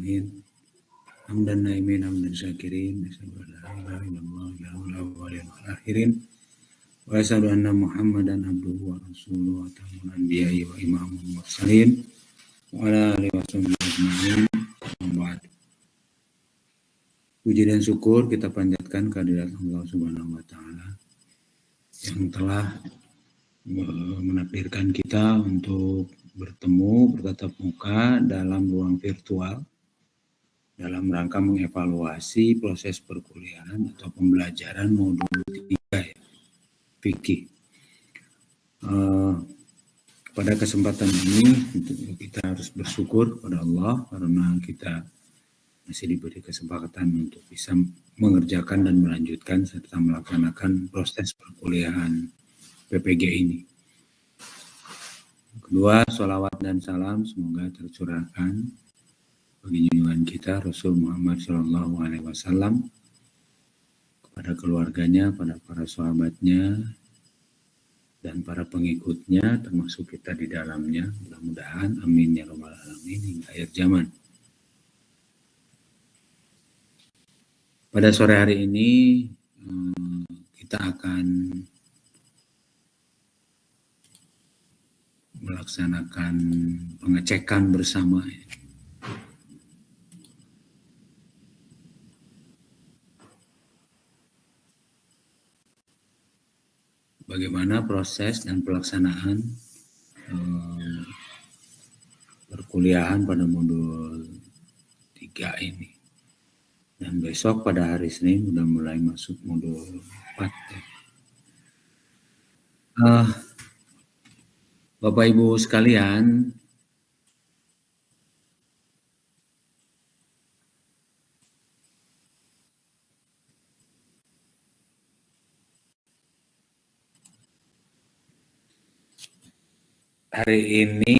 alamin. Hamdan naimin, hamdan syakirin. Asyhadu an la ilaha illallah wal akhirin. Wa asyhadu anna Muhammadan abduhu wa rasuluhu wa tamamul anbiya'i wa imamul mursalin. Wa ala alihi wa sahbihi ajma'in. Puji dan syukur kita panjatkan kehadirat Allah Subhanahu wa taala yang telah menakdirkan kita untuk bertemu bertatap muka dalam ruang virtual dalam rangka mengevaluasi proses perkuliahan atau pembelajaran modul 3 ya, fikih. Pada kesempatan ini kita harus bersyukur pada Allah karena kita masih diberi kesempatan untuk bisa mengerjakan dan melanjutkan serta melaksanakan proses perkuliahan PPG ini. Kedua, sholawat dan salam semoga tercurahkan bagi junjungan kita Rasul Muhammad SAW kepada keluarganya, pada para sahabatnya, dan para pengikutnya, termasuk kita di dalamnya. Mudah-mudahan, amin ya rabbal alamin, hingga akhir zaman. Pada sore hari ini kita akan melaksanakan pengecekan bersama bagaimana proses dan pelaksanaan perkuliahan pada modul 3 ini. Dan besok pada hari Senin sudah mulai masuk modul 4. Bapak Ibu sekalian, hari ini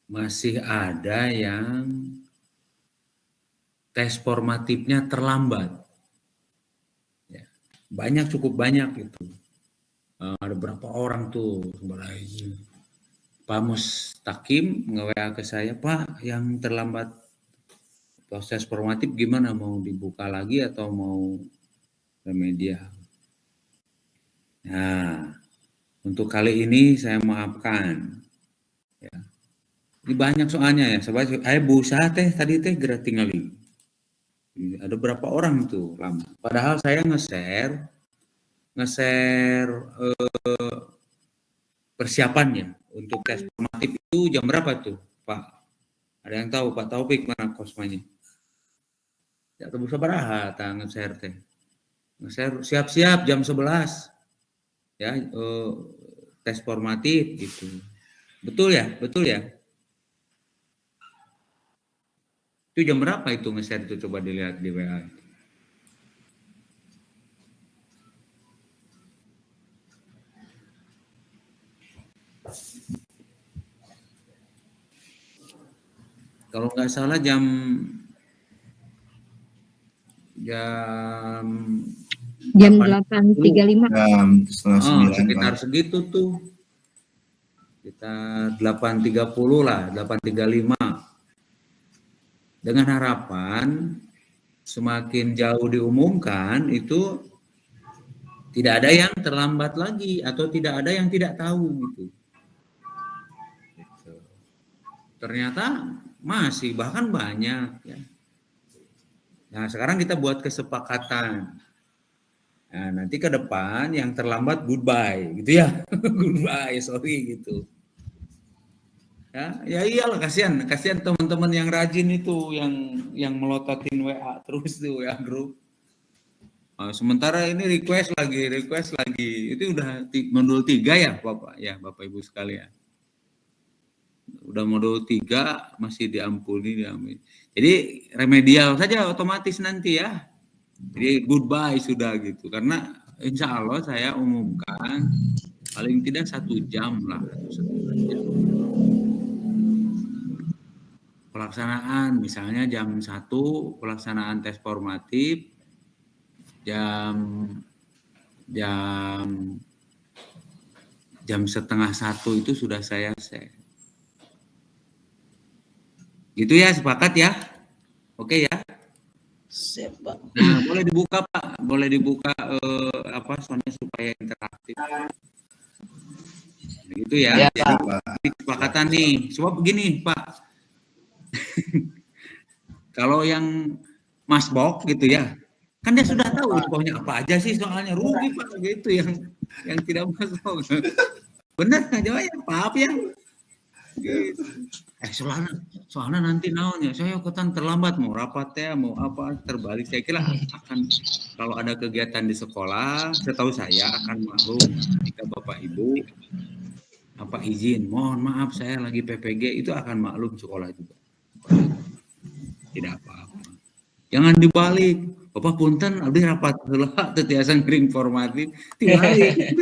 masih ada yang tes formatifnya terlambat. Ya, cukup banyak itu. Ada berapa orang tuh, Pak Mustaqim nge-WA ke saya, Pak, yang terlambat proses formatif gimana, mau dibuka lagi atau mau remedial? Nah, untuk kali ini saya maafkan. Ya. Ini banyak soalnya ya, saya berusaha tadi gerak tinggalin. Ada berapa orang tuh lama. Padahal saya nge-share persiapannya untuk tes formatif itu jam berapa tuh, Pak? Ada yang tahu, Pak Taufik mana kosmanya? Ya, tebus sabaraha ta nge-share teh. Nge-share siap-siap jam 11. Ya, tes formatif gitu. Betul ya? Itu jam berapa itu nge-share itu, coba dilihat di WA. Kalau nggak salah jam 8.35. Sekitar segitu tuh. Kita 8.30 lah, 8.35. Dengan harapan semakin jauh diumumkan itu tidak ada yang terlambat lagi atau tidak ada yang tidak tahu gitu. Ternyata masih bahkan banyak ya. Nah, sekarang kita buat kesepakatan. Nah, nanti ke depan yang terlambat goodbye gitu ya. Goodbye, sorry gitu. Ya iyalah, kasihan teman-teman yang rajin itu yang melototin WA terus tuh WA grup. Sementara ini request lagi itu udah modul 3 ya Bapak Ibu sekalian. Udah modul 3 masih diampuni. Jadi remedial saja otomatis nanti ya. Jadi goodbye sudah gitu, karena insya Allah saya umumkan paling tidak 1 jam lah atau 1,5 jam. Pelaksanaan misalnya jam 1 pelaksanaan tes formatif, jam 1:30 itu sudah saya share. Gitu ya, sepakat ya? Oke ya. Siap, Pak. Nah, boleh dibuka Pak, boleh dibuka soalnya supaya interaktif. Gitu ya. Ya, Jadi Pak. kesepakatan nih. Sebab begini Pak, kalau yang Mas Bok gitu ya, kan dia sudah tahu infonya apa aja sih, soalnya rugi Pak gitu yang tidak masuk. Benar nggak jawabnya? Maaf ya. Gitu. Soalnya nanti naonnya, saya ikutan terlambat mau rapat ya, mau apa terbalik. Saya kira akan kalau ada kegiatan di sekolah, setahu saya akan maklum jika Bapak Ibu apa izin, mohon maaf saya lagi PPG, itu akan maklum sekolah juga. Tidak apa-apa. Jangan dibalik. Bapak punten abdi rapat heula teu tiasa ngiring informatif, dibalik.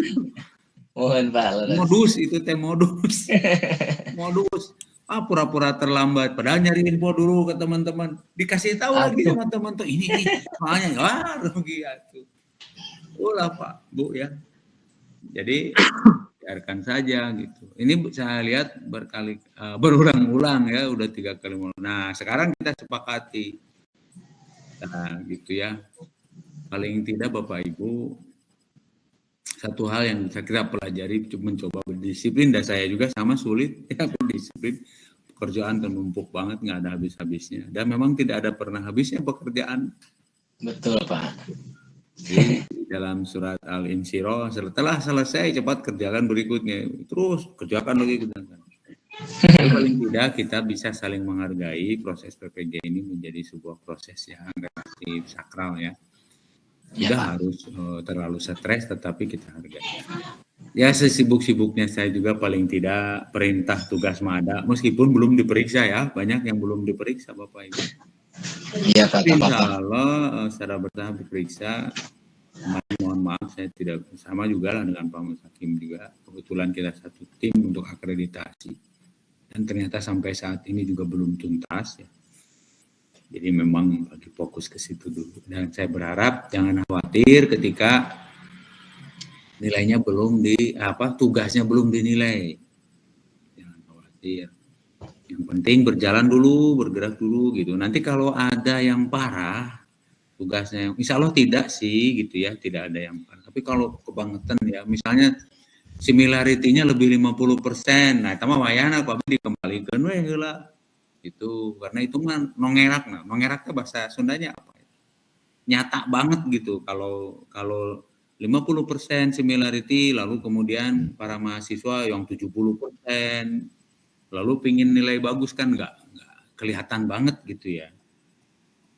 Mohon Pak. Modus itu teh modus. Modus. Pura-pura terlambat, padahal nyari info dulu ke teman-teman. Dikasih tahu lagi sama teman tuh, ini soalnya rugi atuh. Ulah Pak, Bu ya. Jadi biarkan saja gitu. Ini saya lihat berulang-ulang ya, udah 3 kali. Nah, sekarang kita sepakati. Nah, gitu ya. Paling tidak Bapak Ibu, satu hal yang saya kira pelajari mencoba berdisiplin, dan saya juga sama sulit ya berdisiplin. Pekerjaan ternumpuk banget, nggak ada habis-habisnya, dan memang tidak ada pernah habisnya pekerjaan. Betul Pak. Di dalam surat Al-Insyirah, setelah selesai cepat kerjakan berikutnya, terus kerjakan lagi. Tapi paling tidak kita bisa saling menghargai. Proses PPG ini menjadi sebuah proses yang relatif sakral ya. Tidak harus terlalu stres, tetapi kita hargai. Ya, sesibuk-sibuknya saya juga paling tidak perintah tugas MADA, meskipun belum diperiksa ya, banyak yang belum diperiksa Bapak Ibu. Iya Pak. Insya Allah secara bertahap diperiksa. Mohon maaf saya tidak sama juga lah dengan Pak Mas Hakim juga. Kebetulan kita satu tim untuk akreditasi, dan ternyata sampai saat ini juga belum tuntas ya. Jadi memang lagi fokus ke situ dulu. Dan saya berharap jangan khawatir ketika nilainya belum tugasnya belum dinilai. Jangan khawatir. Yang penting berjalan dulu, bergerak dulu gitu. Nanti kalau ada yang parah tugasnya, insya Allah tidak sih gitu ya, tidak ada yang parah. Tapi kalau kebangetan ya, misalnya similarity-nya lebih 50%, nah itu mah wayana Pak dikembalikan we heula. Itu karena itu mah nongerak. Nah, nongerak bahasa Sundanya apa? Nyata banget gitu. Kalau 50% similarity, lalu kemudian para mahasiswa yang 70%, lalu pingin nilai bagus kan nggak kelihatan banget gitu ya.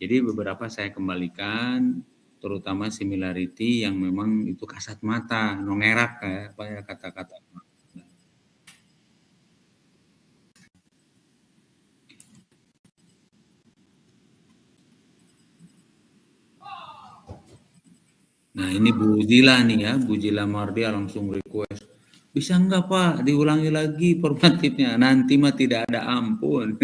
Jadi beberapa saya kembalikan, terutama similarity yang memang itu kasat mata, nongerak ya, kata-kata. Nah ini Bu Zila nih ya, Bu Zila Mardia langsung request, bisa enggak Pak diulangi lagi formatifnya, nanti mah tidak ada ampun.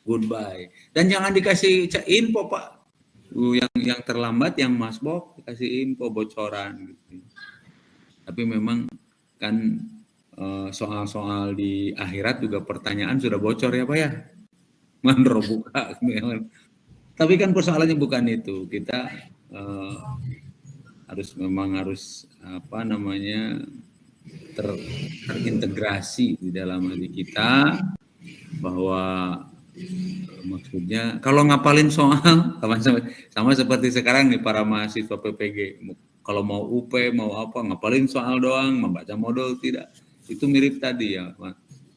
Goodbye. Dan jangan dikasih info Pak, yang terlambat yang Mas Bok dikasih info bocoran gitu. Tapi memang kan soal-soal di akhirat juga pertanyaan sudah bocor ya Pak ya, mandro buka. Tapi kan persoalannya bukan itu, kita harus terintegrasi di dalam hati kita, bahwa maksudnya kalau ngapalin soal sama seperti sekarang nih para mahasiswa PPG, kalau mau UP mau apa ngapalin soal doang, membaca modul tidak, itu mirip tadi ya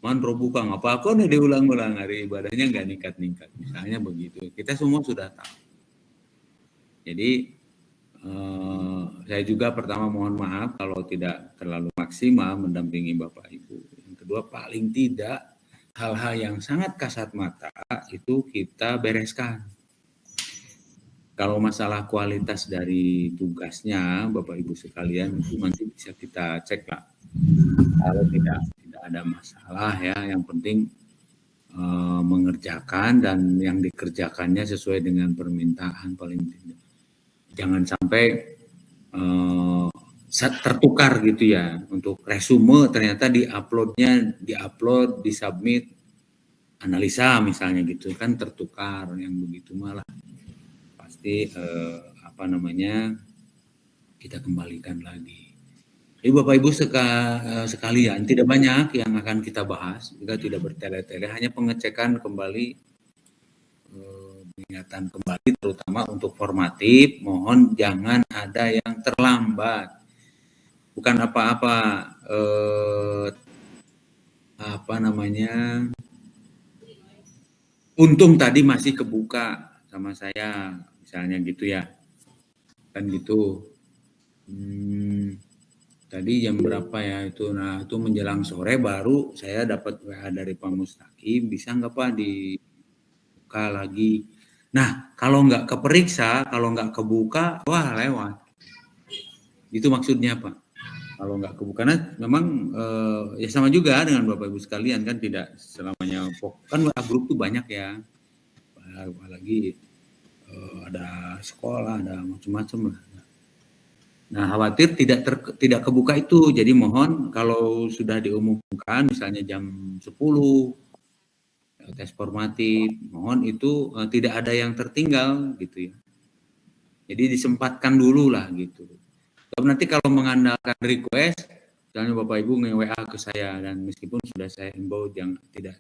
mandro buka ngapa kok nih diulang-ulang, hari ibadahnya nggak ningkat-ningkat misalnya begitu. Kita semua sudah tahu. Jadi saya juga pertama mohon maaf kalau tidak terlalu maksimal mendampingi Bapak Ibu. Yang kedua, paling tidak hal-hal yang sangat kasat mata itu kita bereskan. Kalau masalah kualitas dari tugasnya Bapak Ibu sekalian itu nanti bisa kita cek lah. Kalau tidak ada masalah ya, yang penting mengerjakan dan yang dikerjakannya sesuai dengan permintaan paling tidak. Jangan sampai tertukar gitu ya, untuk resume ternyata disubmit analisa misalnya gitu kan tertukar yang begitu malah pasti kita kembalikan lagi. Jadi Bapak Ibu sekalian, tidak banyak yang akan kita bahas, juga tidak bertele-tele, hanya pengecekan kembali, peringatan kembali, terutama untuk formatif. Mohon jangan ada yang terlambat. Bukan apa-apa, untung tadi masih kebuka sama saya, misalnya gitu ya, kan gitu. Tadi jam berapa ya itu? Nah itu menjelang sore baru saya dapat WA dari Pak Mustaqim, bisa nggak Pak dibuka lagi? Nah kalau nggak keperiksa, kalau nggak kebuka, wah lewat. Itu maksudnya Pak. Kalau nggak kebuka, karena memang ya sama juga dengan Bapak Ibu sekalian kan tidak selamanya kan WA grup tuh banyak ya, apalagi ada sekolah, ada macam-macam lah. Nah, khawatir tidak kebuka itu. Jadi mohon kalau sudah diumumkan misalnya jam 10 tes formatif, mohon itu tidak ada yang tertinggal gitu ya. Jadi disempatkan dulu lah gitu. Tapi nanti kalau mengandalkan request, misalnya Bapak Ibu nge-WA ke saya dan meskipun sudah saya himbau jangan tidak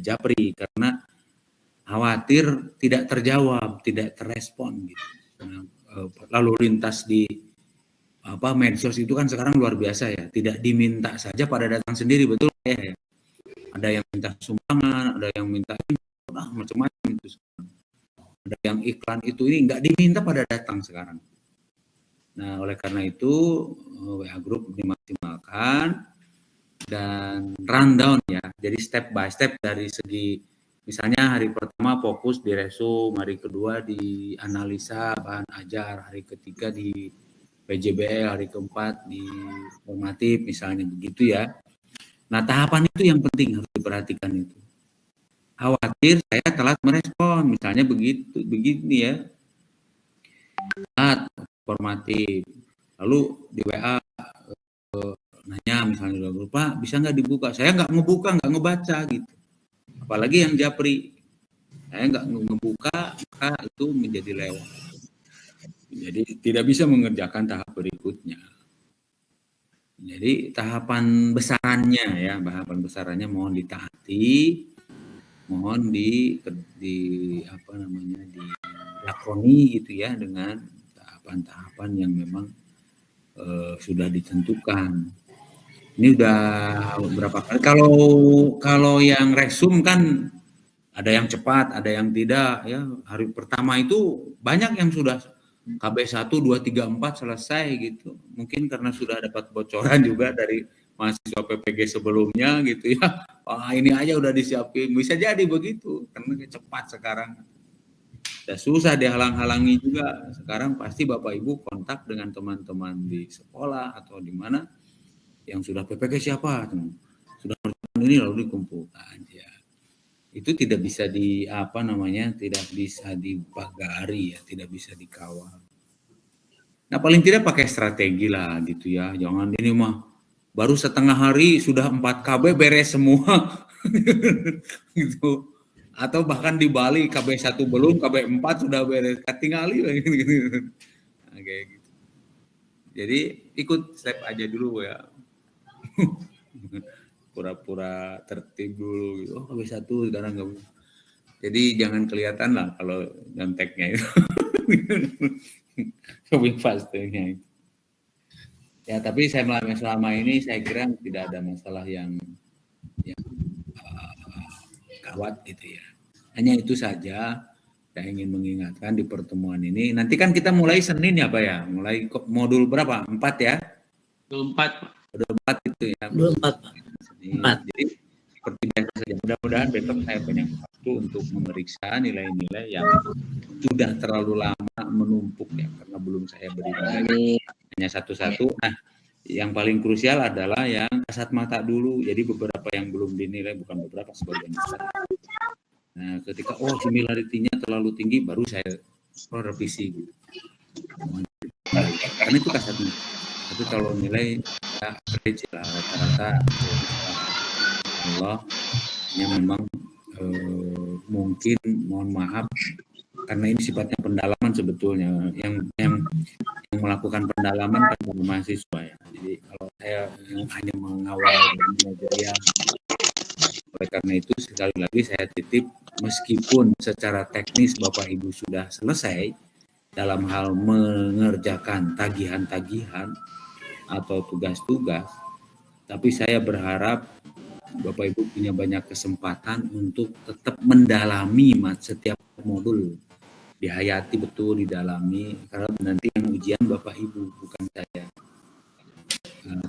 japri karena khawatir tidak terjawab, tidak terrespon gitu. Nah, lalu lintas di medsos itu kan sekarang luar biasa ya, tidak diminta saja pada datang sendiri, betul ya? Ada yang minta sumbangan, ada yang minta macam-macam itu, ada yang iklan itu ini nggak diminta pada datang sekarang. Nah oleh karena itu WA Group dimaksimalkan dan rundown ya, jadi step by step dari segi misalnya hari pertama fokus di resum, hari kedua di analisa bahan ajar, hari ketiga di PJBL, hari keempat di formatif misalnya begitu ya. Nah tahapan itu yang penting harus diperhatikan itu. Khawatir saya telat merespon misalnya begini ya. Telat formatif, lalu di WA nanya misalnya Pak bisa nggak dibuka? Saya nggak ngebuka, nggak ngebaca gitu. Apalagi yang japri, saya nggak ngebuka, maka itu menjadi lewat. Jadi tidak bisa mengerjakan tahap berikutnya. Jadi tahapan besarannya mohon ditaati, mohon dilakoni gitu ya dengan tahapan-tahapan yang memang sudah ditentukan. Ini udah beberapa kali. Kalau yang resum kan ada yang cepat, ada yang tidak ya. Hari pertama itu banyak yang sudah KB 1, 2, 3, 4 selesai gitu. Mungkin karena sudah dapat bocoran juga dari mahasiswa PPG sebelumnya gitu ya. Wah ini aja udah disiapin. Bisa jadi begitu karena cepat sekarang. Sudah susah dihalang-halangi juga. Sekarang pasti Bapak Ibu kontak dengan teman-teman di sekolah atau di mana yang sudah PPG siapa. Sudah ini lalu dikumpulkan ya. Itu tidak bisa tidak bisa dipagari ya, tidak bisa dikawal. Nah paling tidak pakai strategi lah gitu ya, jangan ini mah baru setengah hari sudah 4 KB beres semua gitu. Atau bahkan di Bali KB 1 belum, KB 4 sudah beres, tinggali gitu. Nah, kayak gitu. Jadi ikut step aja dulu ya. Pura-pura tertib dulu gitu. Oh KB 1 sekarang nggak. Jadi jangan kelihatan lah kalau nyonteknya itu. Lebih pastinya itu. Ya tapi selama ini saya kira tidak ada masalah yang gawat gitu ya. Hanya itu saja saya ingin mengingatkan di pertemuan ini. Nanti kan kita mulai Senin ya Pak ya. Mulai modul berapa? 4 ya? Modul 4. Modul 4 itu ya. Modul 4. Jadi seperti biasa saja. Mudah-mudahan besok saya banyak waktu untuk memeriksa nilai-nilai yang sudah terlalu lama menumpuk ya karena belum saya beri hanya satu-satu. Nah, yang paling krusial adalah yang kasat mata dulu. Jadi beberapa yang belum dinilai, bukan beberapa, sebagian besar. Nah, ketika similarity-nya terlalu tinggi, baru saya revisi gitu. Karena itu kasat mata. Tapi kalau nilai ya average lah, rata-rata Allah, yang memang mungkin mohon maaf karena ini sifatnya pendalaman sebetulnya yang melakukan pendalaman kan para mahasiswa ya. Jadi kalau saya yang hanya mengawal manajerial, oleh karena itu sekali lagi saya titip meskipun secara teknis Bapak Ibu sudah selesai dalam hal mengerjakan tagihan-tagihan atau tugas-tugas, tapi saya berharap Bapak Ibu punya banyak kesempatan untuk tetap mendalami setiap modul, dihayati betul, didalami, karena nanti yang ujian Bapak Ibu bukan saya.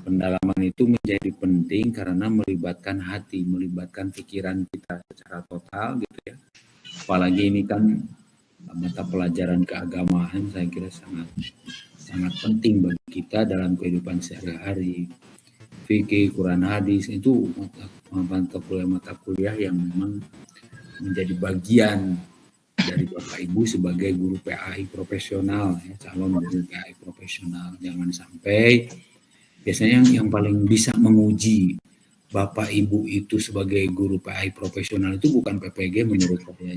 Pendalaman itu menjadi penting karena melibatkan hati, melibatkan pikiran kita secara total gitu ya. Apalagi ini kan mata pelajaran keagamaan, saya kira sangat penting bagi kita dalam kehidupan sehari-hari. Fikih, Quran, hadis itu mata kuliah yang memang menjadi bagian dari Bapak Ibu sebagai guru PAI profesional, ya, calon guru PAI profesional. Jangan sampai, biasanya yang paling bisa menguji Bapak Ibu itu sebagai guru PAI profesional itu bukan PPG menurut saya,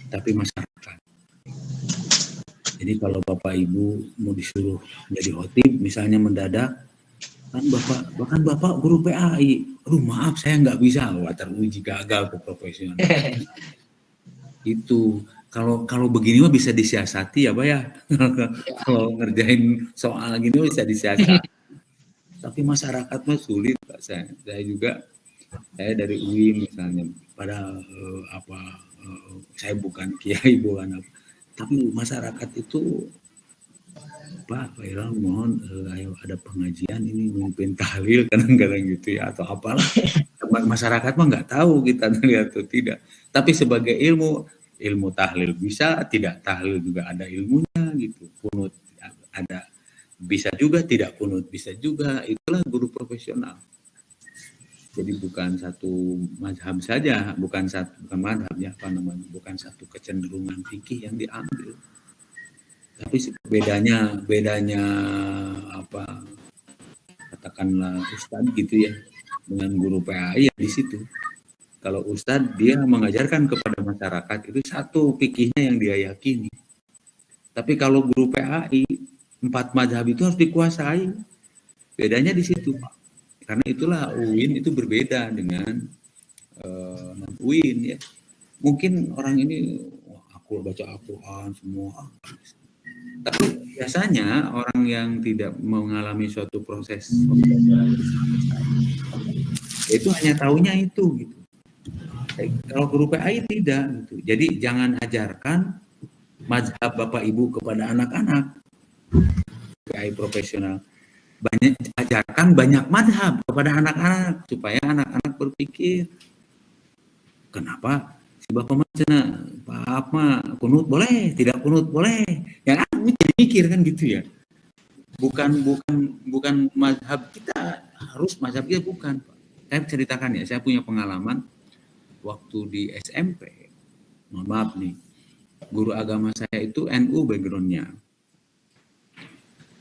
tapi masyarakat. Jadi kalau Bapak Ibu mau disuruh jadi khotib misalnya mendadak, bahkan Bapak guru PAI, aduh maaf saya nggak bisa, wah teruji gagal ke profesional. Itu kalau begini mah bisa disiasati ya Pak ya. Kalau ngerjain soal gini bisa disiasati. Tapi masyarakat mah sulit Pak. Saya dari UI misalnya, padahal saya bukan kiai, bukan apa. Tapi masyarakat itu, Pak Irang mohon ayo ada pengajian ini memimpin tahlil kadang-kadang gitu ya, atau apalah. Masyarakat mah nggak tahu kita lihat atau tidak. Tapi sebagai ilmu tahlil bisa, tidak tahlil juga ada ilmunya gitu. Kunut ada, bisa juga, tidak kunut bisa juga. Itulah guru profesional. Jadi bukan satu mazhab saja, bukan mazhab ya, bukan satu kecenderungan fikih yang diambil. Tapi bedanya apa, katakanlah ustadz gitu ya dengan guru PAI ya di situ. Kalau ustadz dia mengajarkan kepada masyarakat itu satu fikihnya yang dia yakini. Tapi kalau guru PAI 4 mazhab itu harus dikuasai. Bedanya di situ, Pak. Karena itulah UIN itu berbeda dengan UIN ya. Mungkin orang ini aku baca Al-Quran semua. Tapi biasanya orang yang tidak mengalami suatu proses itu hanya taunya itu gitu. Kalau guru PAI tidak gitu. Jadi jangan ajarkan mazhab Bapak Ibu kepada anak-anak PAI profesional. Ajarkan banyak mazhab kepada anak-anak supaya anak-anak berpikir, kenapa si Bapak macana Pak mah kunut boleh, tidak kunut boleh. Yang aku jadi mikir kan gitu ya. Bukan mazhab kita, harus mazhab kita bukan. Saya ceritakan ya, saya punya pengalaman waktu di SMP. Mohon maaf nih, guru agama saya itu NU background-nya.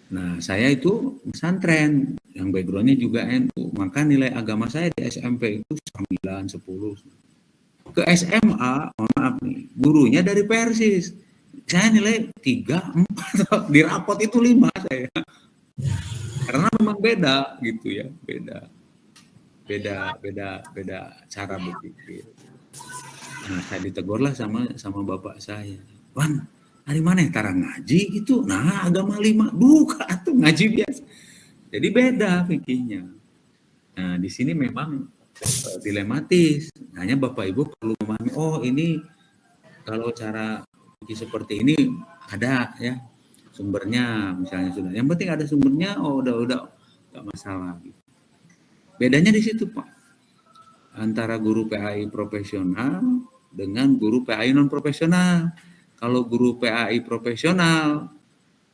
Nah, saya itu pesantren, yang background-nya juga NU. Maka nilai agama saya di SMP itu 9, 10. Ke SMA, mohon maaf nih, gurunya dari Persis. Saya nilai 3, 4, di rapot itu 5 saya. Karena memang beda gitu ya, beda cara berpikir. Nah, saya ditegurlah sama bapak saya. Wan, hari mana tarang ngaji gitu? Nah, agama 5 buka tuh ngaji biasa. Jadi beda fikihnya. Nah, di sini memang dilematis. Hanya Bapak Ibu perlu memahami, oh ini kalau cara fikih seperti ini ada ya sumbernya misalnya sudah. Yang penting ada sumbernya, oh udah enggak masalah. Bedanya di situ, Pak. Antara guru PAI profesional dengan guru PAI non profesional. Kalau guru PAI profesional,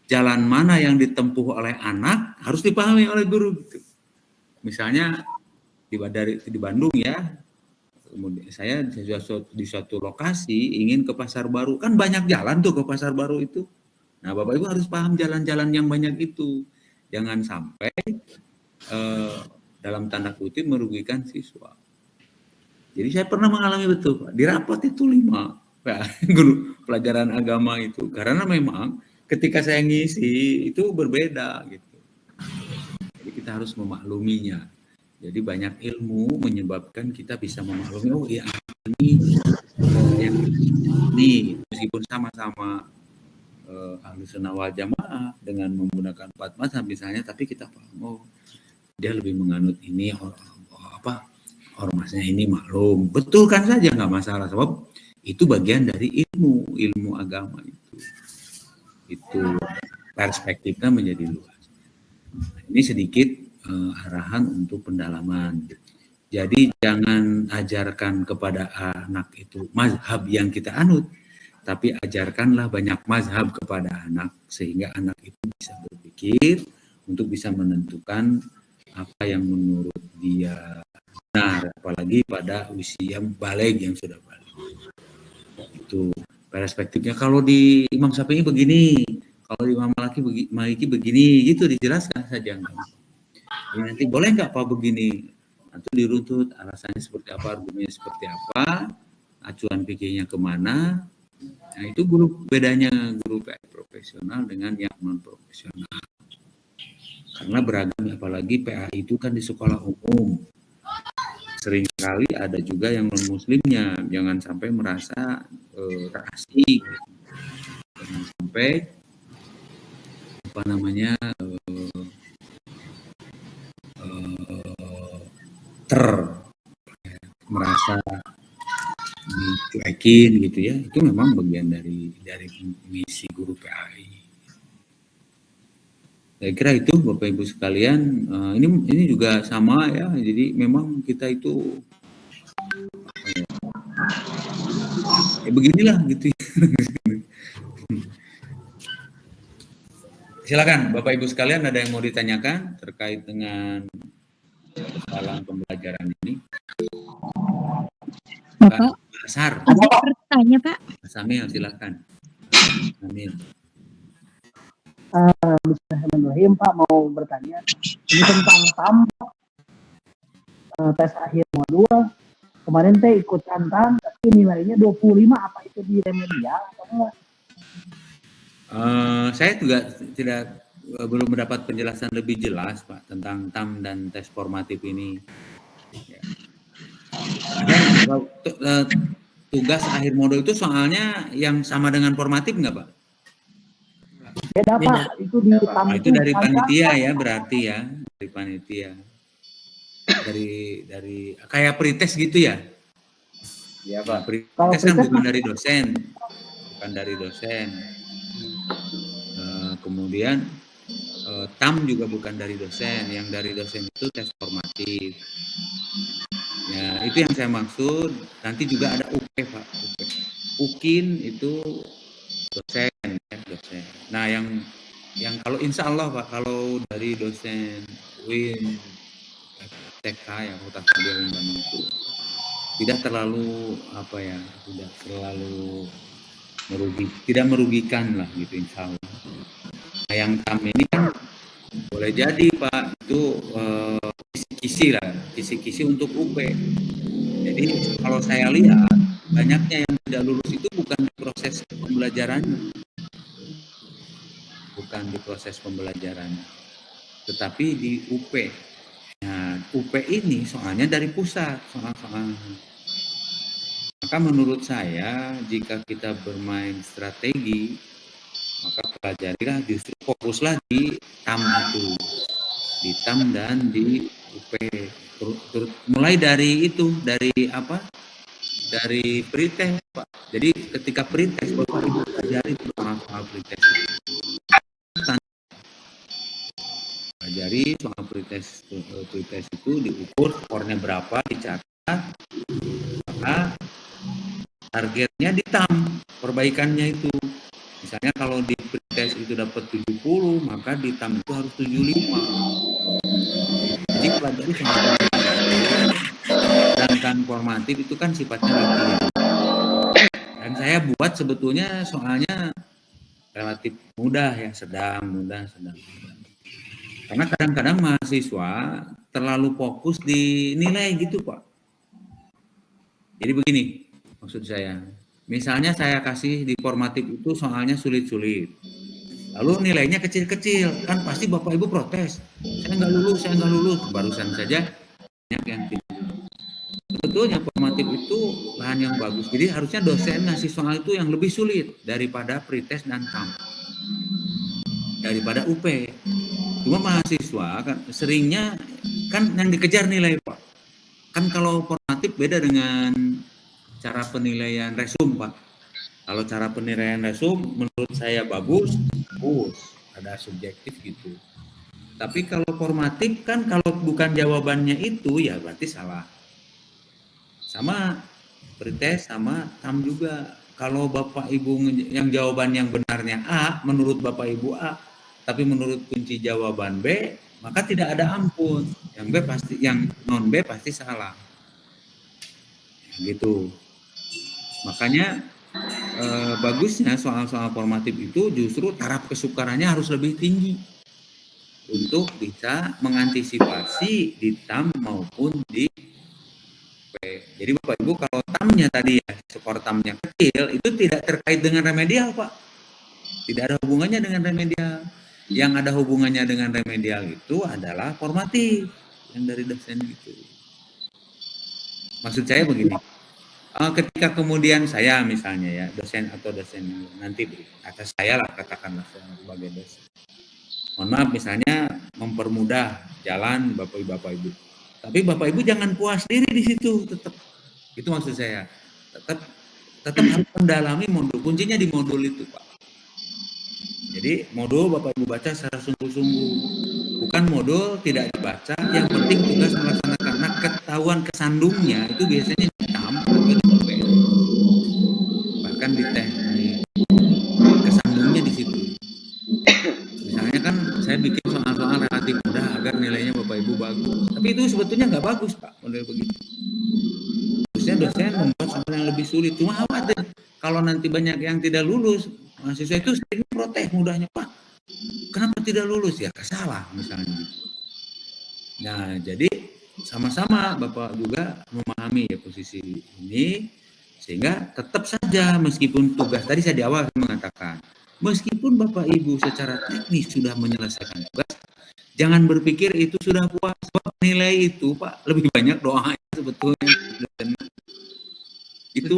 jalan mana yang ditempuh oleh anak harus dipahami oleh guru gitu. Misalnya di Bandung ya, kemudian saya di suatu lokasi ingin ke Pasar Baru, kan banyak jalan tuh ke Pasar Baru itu. Nah, Bapak Ibu harus paham jalan-jalan yang banyak itu. Jangan sampai dalam tanda kutip merugikan siswa. Jadi saya pernah mengalami betul, Pak. Di rapat itu 5 guru pelajaran agama itu. Karena memang ketika saya ngisi itu berbeda gitu. Jadi kita harus memakluminya. Jadi banyak ilmu menyebabkan kita bisa memaklumi, oh iya ini yang ini meskipun sama-sama Ahlus Sunnah wal Jamaah dengan menggunakan 4 mazhab misalnya, tapi kita paham, oh dia lebih menganut ini, ormasnya ini maklum, betulkan saja nggak masalah, sebab itu bagian dari ilmu agama itu perspektifnya menjadi luas. Ini sedikit arahan untuk pendalaman. Jadi jangan ajarkan kepada anak itu mazhab yang kita anut, tapi ajarkanlah banyak mazhab kepada anak sehingga anak itu bisa berpikir untuk bisa menentukan apa yang menurut dia benar, apalagi pada usia baligh yang sudah baligh. Itu perspektifnya. Kalau di Imam Syafi'i begini, kalau di Imam Maliki begini, gitu dijelaskan saja. Ya, nanti boleh nggak Pak begini? Nanti diruntut alasannya seperti apa, argumennya seperti apa, acuan pikirnya kemana. Nah itu bedanya guru PI profesional dengan yang non profesional. Karena beragam, apalagi PA itu kan di sekolah umum. Seringkali ada juga yang non muslimnya, jangan sampai merasa terasing, jangan sampai merasa dicuekin gitu ya. Itu memang bagian dari misi guru PAI. Saya kira itu Bapak Ibu sekalian, ini juga sama ya. Jadi memang kita itu beginilah gitu. Silakan Bapak Ibu sekalian, ada yang mau ditanyakan terkait dengan persoalan pembelajaran ini? Bapak, Asar. ada bertanya Pak? Samil, silakan. Samil. Bismillahirrahmanirrahim, Pak mau bertanya ini tentang TAM, tes akhir modul. Kemarin teh ikut TAM, tapi nilainya 25, apa itu di remedial? Saya juga belum mendapat penjelasan lebih jelas Pak tentang TAM dan tes formatif ini. Ya. Tugas akhir modul itu soalnya yang sama dengan formatif nggak Pak? Beda Pak, itu di TAM itu dari panitia ya, berarti ya, dari panitia. Dari kayak pretest gitu ya? Iya Pak. Pretest kan bukan dari dosen. Kemudian TAM juga bukan dari dosen. Yang dari dosen itu tes formatif. Ya, itu yang saya maksud. Nanti juga ada UP Pak. UKIN itu dosen ya, dosen. Nah, yang kalau insya Allah Pak, kalau dari dosen UIN TK yang Fakultas Keguruan Bandung itu tidak terlalu tidak merugikan lah gitu insya Allah. Nah, yang TAM ini kan boleh jadi Pak itu kisi-kisi untuk UP. Jadi kalau saya lihat banyaknya yang tidak lulus itu bukan di proses pembelajarannya, tetapi di UP. Nah, UP ini soalnya dari pusat soal-soal. Maka menurut saya jika kita bermain strategi, maka pelajarilah, justru fokuslah di TAM itu, di TAM dan di UP. Mulai dari itu, dari pretest Pak. Jadi ketika pretest Bapak Ibu pelajari soal pretest. Pelajari soal pretest itu diukur skornya berapa, dicatat, maka targetnya di TAM perbaikannya itu. Misalnya kalau di pretest itu dapat 70, maka di TAM itu harus 75. Jadi pelajari soal sedangkan formatif itu kan sifatnya latihan. Dan saya buat sebetulnya soalnya relatif mudah ya, sedang. Karena kadang-kadang mahasiswa terlalu fokus di nilai gitu Pak. Jadi begini maksud saya. Misalnya saya kasih di formatif itu soalnya sulit-sulit. Lalu nilainya kecil-kecil, kan pasti Bapak Ibu protes. Saya nggak lulus. Barusan saja banyak yang tidak. Sebetulnya formatif itu bahan yang bagus. Jadi harusnya dosen ngasih soal itu yang lebih sulit daripada pretest dan TAM. Daripada UP. Cuma mahasiswa kan seringnya kan yang dikejar nilai Pak. Kan kalau formatif beda dengan cara penilaian resum Pak. Kalau cara penilaian resum menurut saya bagus, ada subjektif gitu. Tapi kalau formatif kan kalau bukan jawabannya itu ya berarti salah. Sama pretest sama TAM juga. Kalau Bapak Ibu yang jawaban yang benarnya A, menurut Bapak Ibu A, tapi menurut kunci jawaban B, maka tidak ada ampun. Yang B pasti, yang non B pasti salah. Gitu. Makanya bagusnya soal-soal formatif itu justru taraf kesukarannya harus lebih tinggi untuk bisa mengantisipasi di TAM maupun di P. Jadi Bapak Ibu kalau TAM-nya tadi ya, skor TAM-nya kecil, itu tidak terkait dengan remedial Pak. Tidak ada hubungannya dengan remedial. Yang ada hubungannya dengan remedial itu adalah formatif yang dari dosen gitu. Maksud saya begini, ketika kemudian saya misalnya ya dosen atau dosen nanti atas saya lah katakanlah sebagai dosen. Mohon maaf misalnya mempermudah jalan Bapak Ibu. Tapi Bapak Ibu jangan puas diri di situ tetap. Itu maksud saya. Tetap harus mendalami modul. Kuncinya di modul itu, Pak. Jadi modul Bapak Ibu baca secara sungguh-sungguh. Bukan modul tidak dibaca, yang penting tugas melaksanakan. Karena ketahuan kesandungnya itu biasanya hitam atau di UPN. Bahkan di teknik kesandungnya di situ. Misalnya kan saya bikin soal-soal relatif mudah agar nilainya Bapak Ibu bagus. Tapi itu sebetulnya nggak bagus Pak, model begitu. Harusnya dosen membuat soal yang lebih sulit. Cuma khawatir kalau nanti banyak yang tidak lulus, mahasiswa itu sering protes mudahnya Pak. Kenapa tidak lulus ya? Salah misalnya gitu. Nah jadi sama-sama Bapak juga memahami ya posisi ini sehingga tetap saja meskipun tugas tadi saya di awal mengatakan meskipun Bapak Ibu secara teknis sudah menyelesaikan tugas, jangan berpikir itu sudah puas. Nilai itu Pak lebih banyak doanya sebetulnya. Itu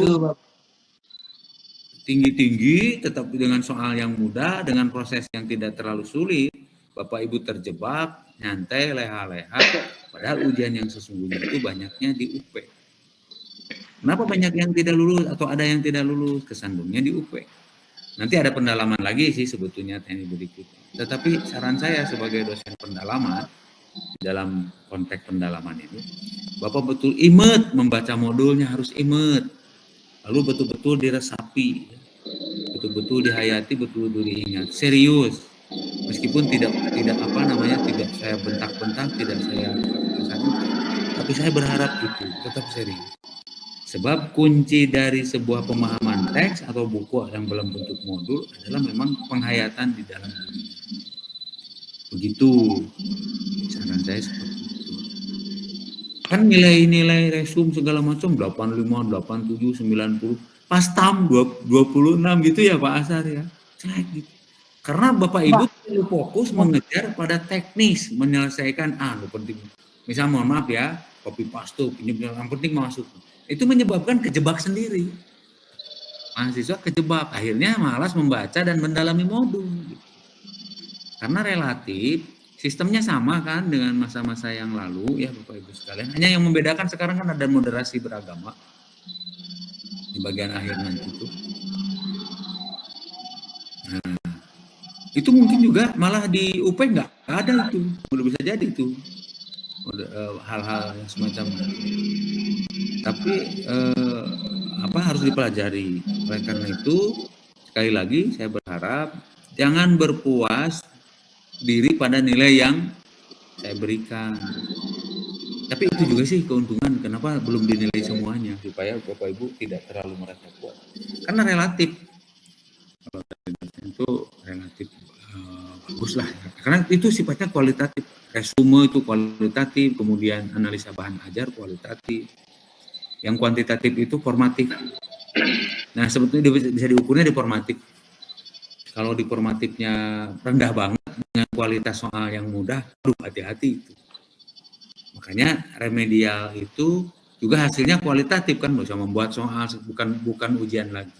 tinggi-tinggi tetap dengan soal yang mudah, dengan proses yang tidak terlalu sulit. Bapak Ibu terjebak, nyantai, leha-leha, padahal ujian yang sesungguhnya itu banyaknya di UP. Kenapa banyak yang tidak lulus atau ada yang tidak lulus? Kesandungnya di UP. Nanti ada pendalaman lagi sih sebetulnya teknik berikutnya. Tetapi saran saya sebagai dosen pendalaman, dalam konteks pendalaman itu, Bapak betul imet membaca modulnya harus imet. Lalu betul-betul diresapi, betul-betul dihayati, betul-betul diingat. Serius. Meskipun tidak saya bentak-bentak, tidak saya tapi saya berharap itu tetap serius. Sebab kunci dari sebuah pemahaman teks atau buku yang dalam bentuk modul adalah memang penghayatan di dalam diri. Begitu saran saya seperti itu. Kan nilai-nilai resum segala macam 85, 87, 90, pas TAM 26 gitu ya Pak Asar ya. Cek gitu. Karena Bapak Ibu perlu fokus mengejar pada teknis menyelesaikan penting. Misal mohon maaf ya, copy paste yang penting masuk. Itu menyebabkan kejebak sendiri. Mahasiswa kejebak, akhirnya malas membaca dan mendalami modul. Karena relatif sistemnya sama kan dengan masa-masa yang lalu ya Bapak Ibu sekalian. Hanya yang membedakan sekarang kan ada moderasi beragama di bagian akhir nanti itu. Nah, itu mungkin juga malah di UP nggak ada itu, belum bisa jadi itu hal-hal yang semacam itu. Tapi harus dipelajari. Oleh karena itu sekali lagi saya berharap jangan berpuas diri pada nilai yang saya berikan. Tapi itu juga sih keuntungan kenapa belum dinilai semuanya supaya Bapak Ibu tidak terlalu merasa puas. Karena relatif itu relatif bagus lah. Karena itu sifatnya kualitatif. Resume itu kualitatif, kemudian analisa bahan ajar kualitatif. Yang kuantitatif itu formatif. Nah, sebetulnya bisa diukurnya di formatif. Kalau di formatifnya rendah banget dengan kualitas soal yang mudah, aduh hati-hati itu. Makanya remedial itu juga hasilnya kualitatif kan, bisa membuat soal bukan ujian lagi.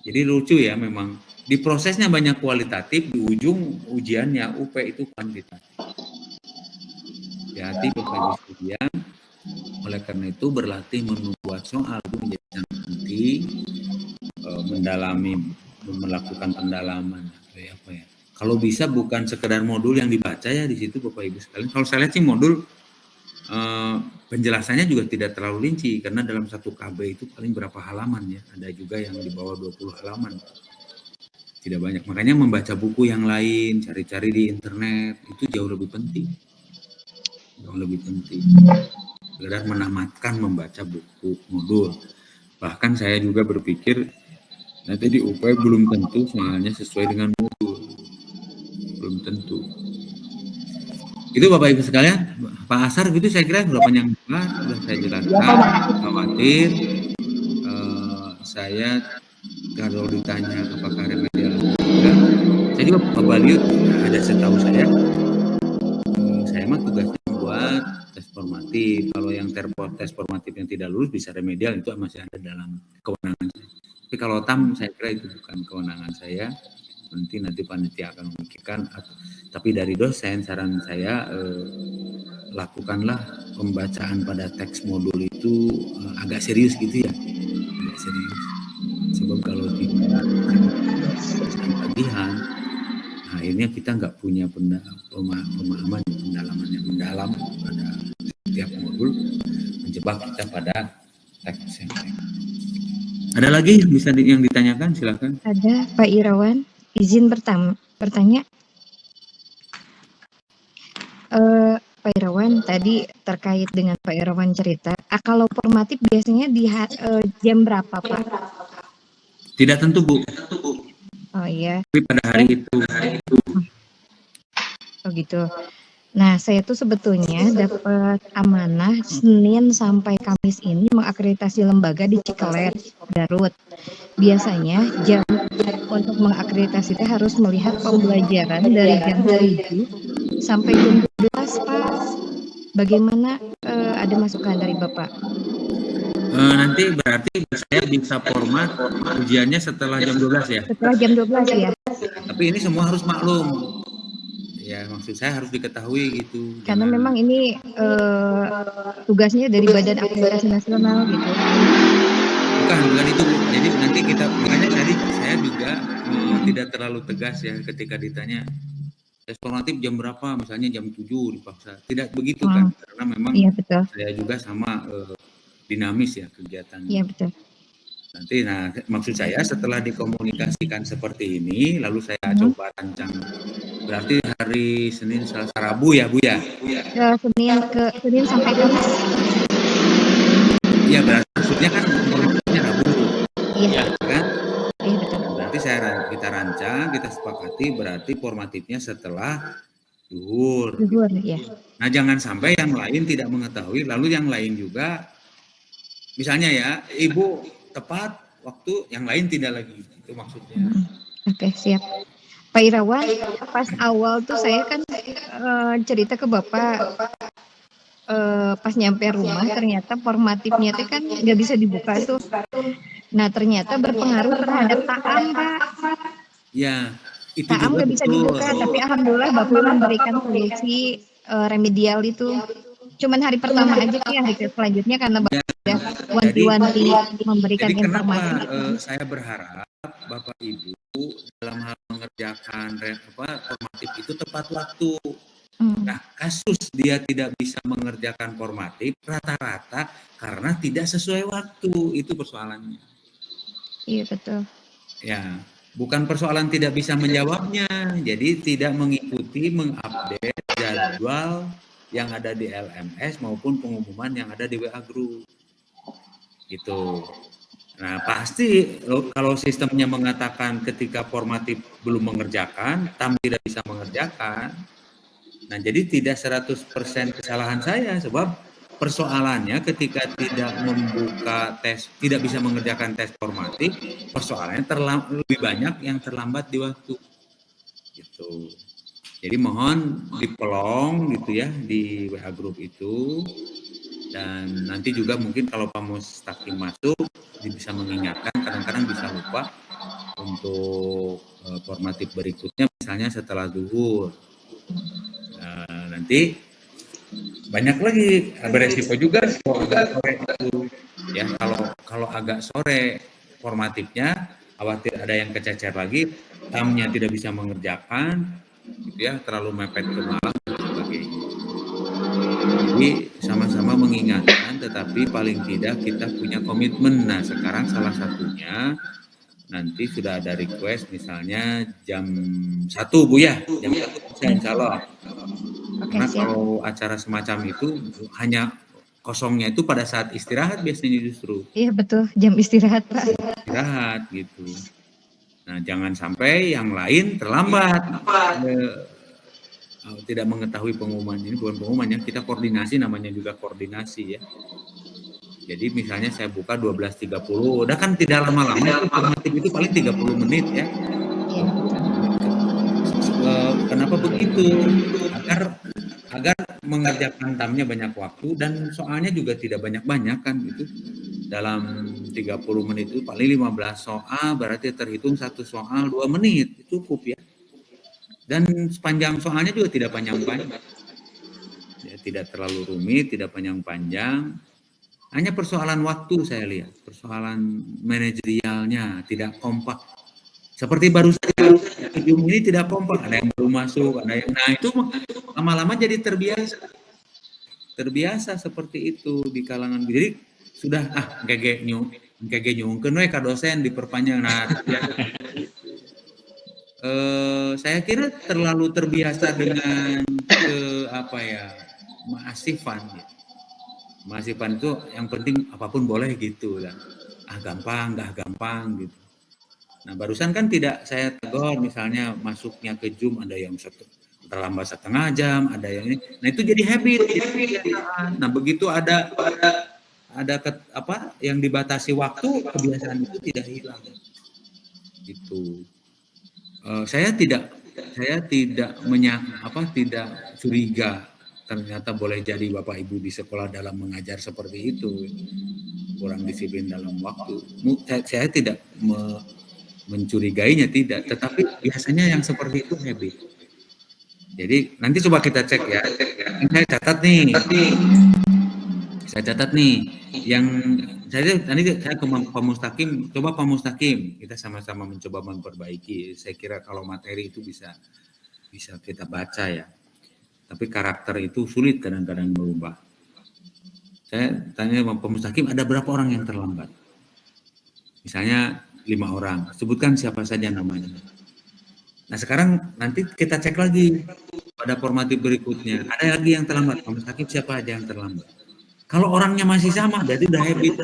Jadi lucu ya memang. Di prosesnya banyak kualitatif, di ujung ujiannya UP itu kuantitatif. Hati-hati Bapak Ibu sekalian. Oleh karena itu berlatih membuat soal itu menjadi sangat penting, melakukan pendalaman apa ya. Kalau bisa bukan sekedar modul yang dibaca ya di situ Bapak Ibu sekalian. Kalau saya lihat sih modul penjelasannya juga tidak terlalu rinci karena dalam satu KB itu paling berapa halaman ya. Ada juga yang di bawah 20 halaman. Tidak banyak. Makanya membaca buku yang lain, cari-cari di internet itu jauh lebih penting. Jauh lebih penting. Sekedar menamatkan membaca buku modul. Bahkan saya juga berpikir nanti di UP belum tentu soalnya sesuai dengan modul. Belum tentu. Itu Bapak Ibu sekalian, Pak Asar gitu saya kira sudah panjang banget, sudah saya jelaskan. Khawatir saya kalau ditanya apakah remedial atau tidak, saya juga Pak Baliut ada setahu saya mah tugasnya membuat tes formatif. Kalau yang tes formatif yang tidak lulus bisa remedial, itu masih ada dalam kewenangan saya. Tapi kalau TAM saya kira itu bukan kewenangan saya. Nanti panitia akan memikirkan. Tapi dari dosen saran saya lakukanlah pembacaan pada teks modul itu agak serius gitu ya, agak serius. Sebab kalau tidak tagihan, akhirnya kita nggak punya pemahaman pendalaman yang mendalam pada setiap modul, menjebak kita pada teks yang lain. Ada lagi yang bisa yang ditanyakan? Silakan. Ada Pak Irawan, izin bertanya. Pak Irawan tadi terkait dengan Pak Irawan cerita, kalau formatif biasanya di jam berapa Pak? Tidak tentu Bu. Oh iya. Tapi pada hari itu. Oh gitu. Nah, saya tuh sebetulnya dapat amanah Senin sampai Kamis ini mengakreditasi lembaga di Cikelet, Garut. Biasanya jam untuk mengakreditasi harus melihat pembelajaran dari jam 7 sampai jam 12, Pak. Bagaimana ada masukan dari Bapak? Nanti berarti saya bisa format ujiannya setelah jam 12 ya? Setelah jam 12 ya. Tapi ini semua harus maklum. Ya maksud saya harus diketahui gitu. Karena memang ini tugasnya dari Badan Akreditasi Nasional gitu. Bukan itu Bu. Jadi nanti makanya tadi saya juga tidak terlalu tegas ya ketika ditanya tes formatif jam berapa, misalnya jam 7 dipaksa. Tidak begitu kan, karena memang iya, betul. Saya juga sama dinamis ya kegiatannya. Iya betul. Nanti maksud saya setelah dikomunikasikan seperti ini, lalu saya coba rancang. Berarti hari Senin, Selasa, Rabu ya Bu ya? Senin sampai Kamis. Iya berarti maksudnya kan formatnya Rabu. Iya. Kan? Iya betul. Berarti kita rancang, kita sepakati berarti formatifnya setelah zuhur. Zuhur, ya. Nah jangan sampai yang lain tidak mengetahui, lalu yang lain juga, misalnya ya, Ibu tepat waktu, yang lain tidak lagi, itu maksudnya. Oke, siap. Pak Irawan, pas awal tuh saya kan cerita ke Bapak, pas nyampe rumah ternyata formatifnya itu kan nggak bisa dibuka tuh. Nah ternyata berpengaruh terhadap TAAM, Pak. Ya, itu TAAM nggak bisa dibuka, tapi alhamdulillah Bapak memberikan solusi remedial itu. Cuman hari pertama aja sih, hari selanjutnya karena Bapak sudah wanti-wanti memberikan informasi. Kenapa saya berharap Bapak Ibu dalam hal mengerjakan formatif itu tepat waktu. Nah, kasus dia tidak bisa mengerjakan formatif rata-rata karena tidak sesuai waktu, itu persoalannya. Iya betul. Ya, bukan persoalan tidak bisa menjawabnya, jadi tidak mengikuti, mengupdate jadwal yang ada di LMS maupun pengumuman yang ada di WA Group. Gitu. Nah, pasti kalau sistemnya mengatakan ketika formatif belum mengerjakan, TAM tidak bisa mengerjakan. Nah, jadi tidak 100% kesalahan saya sebab persoalannya ketika tidak membuka tes, tidak bisa mengerjakan tes formatif, persoalannya lebih banyak yang terlambat di waktu. Gitu. Jadi mohon dipelong gitu ya di WA group itu, dan nanti juga mungkin kalau Pak Mustaqim masuk bisa mengingatkan, kadang-kadang bisa lupa untuk formatif berikutnya misalnya setelah zuhur. Nanti banyak lagi beresiko juga kalau agak sore itu ya, kalau agak sore formatifnya khawatir ada yang kececer lagi, tamnya tidak bisa mengerjakan gitu ya, terlalu mepet ke malam dan sebagainya. Jadi sama-sama mengingatkan, tetapi paling tidak kita punya komitmen. Nah sekarang salah satunya nanti sudah ada request misalnya jam 1 Bu ya, jam 1 bisa insya Allah. Karena kalau acara semacam itu hanya kosongnya itu pada saat istirahat biasanya justru. Iya betul, jam istirahat Pak. Istirahat gitu. Nah jangan sampai yang lain terlambat. Tidak mengetahui pengumuman ini, bukan pengumuman ya, kita koordinasi, namanya juga koordinasi ya. Jadi misalnya saya buka 12.30, udah kan tidak lama-lama itu formatif itu paling 30 menit ya. Kenapa begitu? Agar mengerjakan tamnya banyak waktu dan soalnya juga tidak banyak-banyak kan gitu. Dalam 30 menit itu paling 15 soal, berarti terhitung satu soal 2 menit, cukup ya. Dan sepanjang soalnya juga tidak panjang-panjang. Ya, tidak terlalu rumit, tidak panjang-panjang. Hanya persoalan waktu saya lihat, persoalan manajerialnya tidak kompak. Seperti baru saja ini tidak kompak, ada yang baru masuk, ada yang, nah itu lama-lama jadi terbiasa seperti itu di kalangan. Jadi sudah ngege nyungkeun we ka dosen diperpanjang. Nah saya kira terlalu terbiasa dengan masifan. Masifan itu yang penting apapun boleh gitu lah. Gampang, gampang gitu. Nah barusan kan tidak saya tegur, misalnya masuknya ke Zoom ada yang terlambat setengah jam, ada yang ini. Nah itu jadi habit. Nah begitu ada yang dibatasi waktu, kebiasaan itu tidak hilang. Gitu. Saya tidak curiga ternyata boleh jadi Bapak Ibu di sekolah dalam mengajar seperti itu kurang disiplin dalam waktu. Saya tidak mencurigainya, tidak, tetapi biasanya yang seperti itu habit. Jadi nanti coba kita cek ya. Saya catat nih yang saya ke Pak Mustaqim, coba Pak Mustaqim kita sama-sama mencoba memperbaiki. Saya kira kalau materi itu bisa kita baca ya. Tapi karakter itu sulit kadang-kadang berubah. Saya tanya Pak Mustaqim, ada berapa orang yang terlambat? Misalnya 5 orang, sebutkan siapa saja namanya. Nah sekarang nanti kita cek lagi pada formatif berikutnya, ada lagi yang terlambat, Pak Mustaqim siapa aja yang terlambat? Kalau orangnya masih sama, berarti udah habit,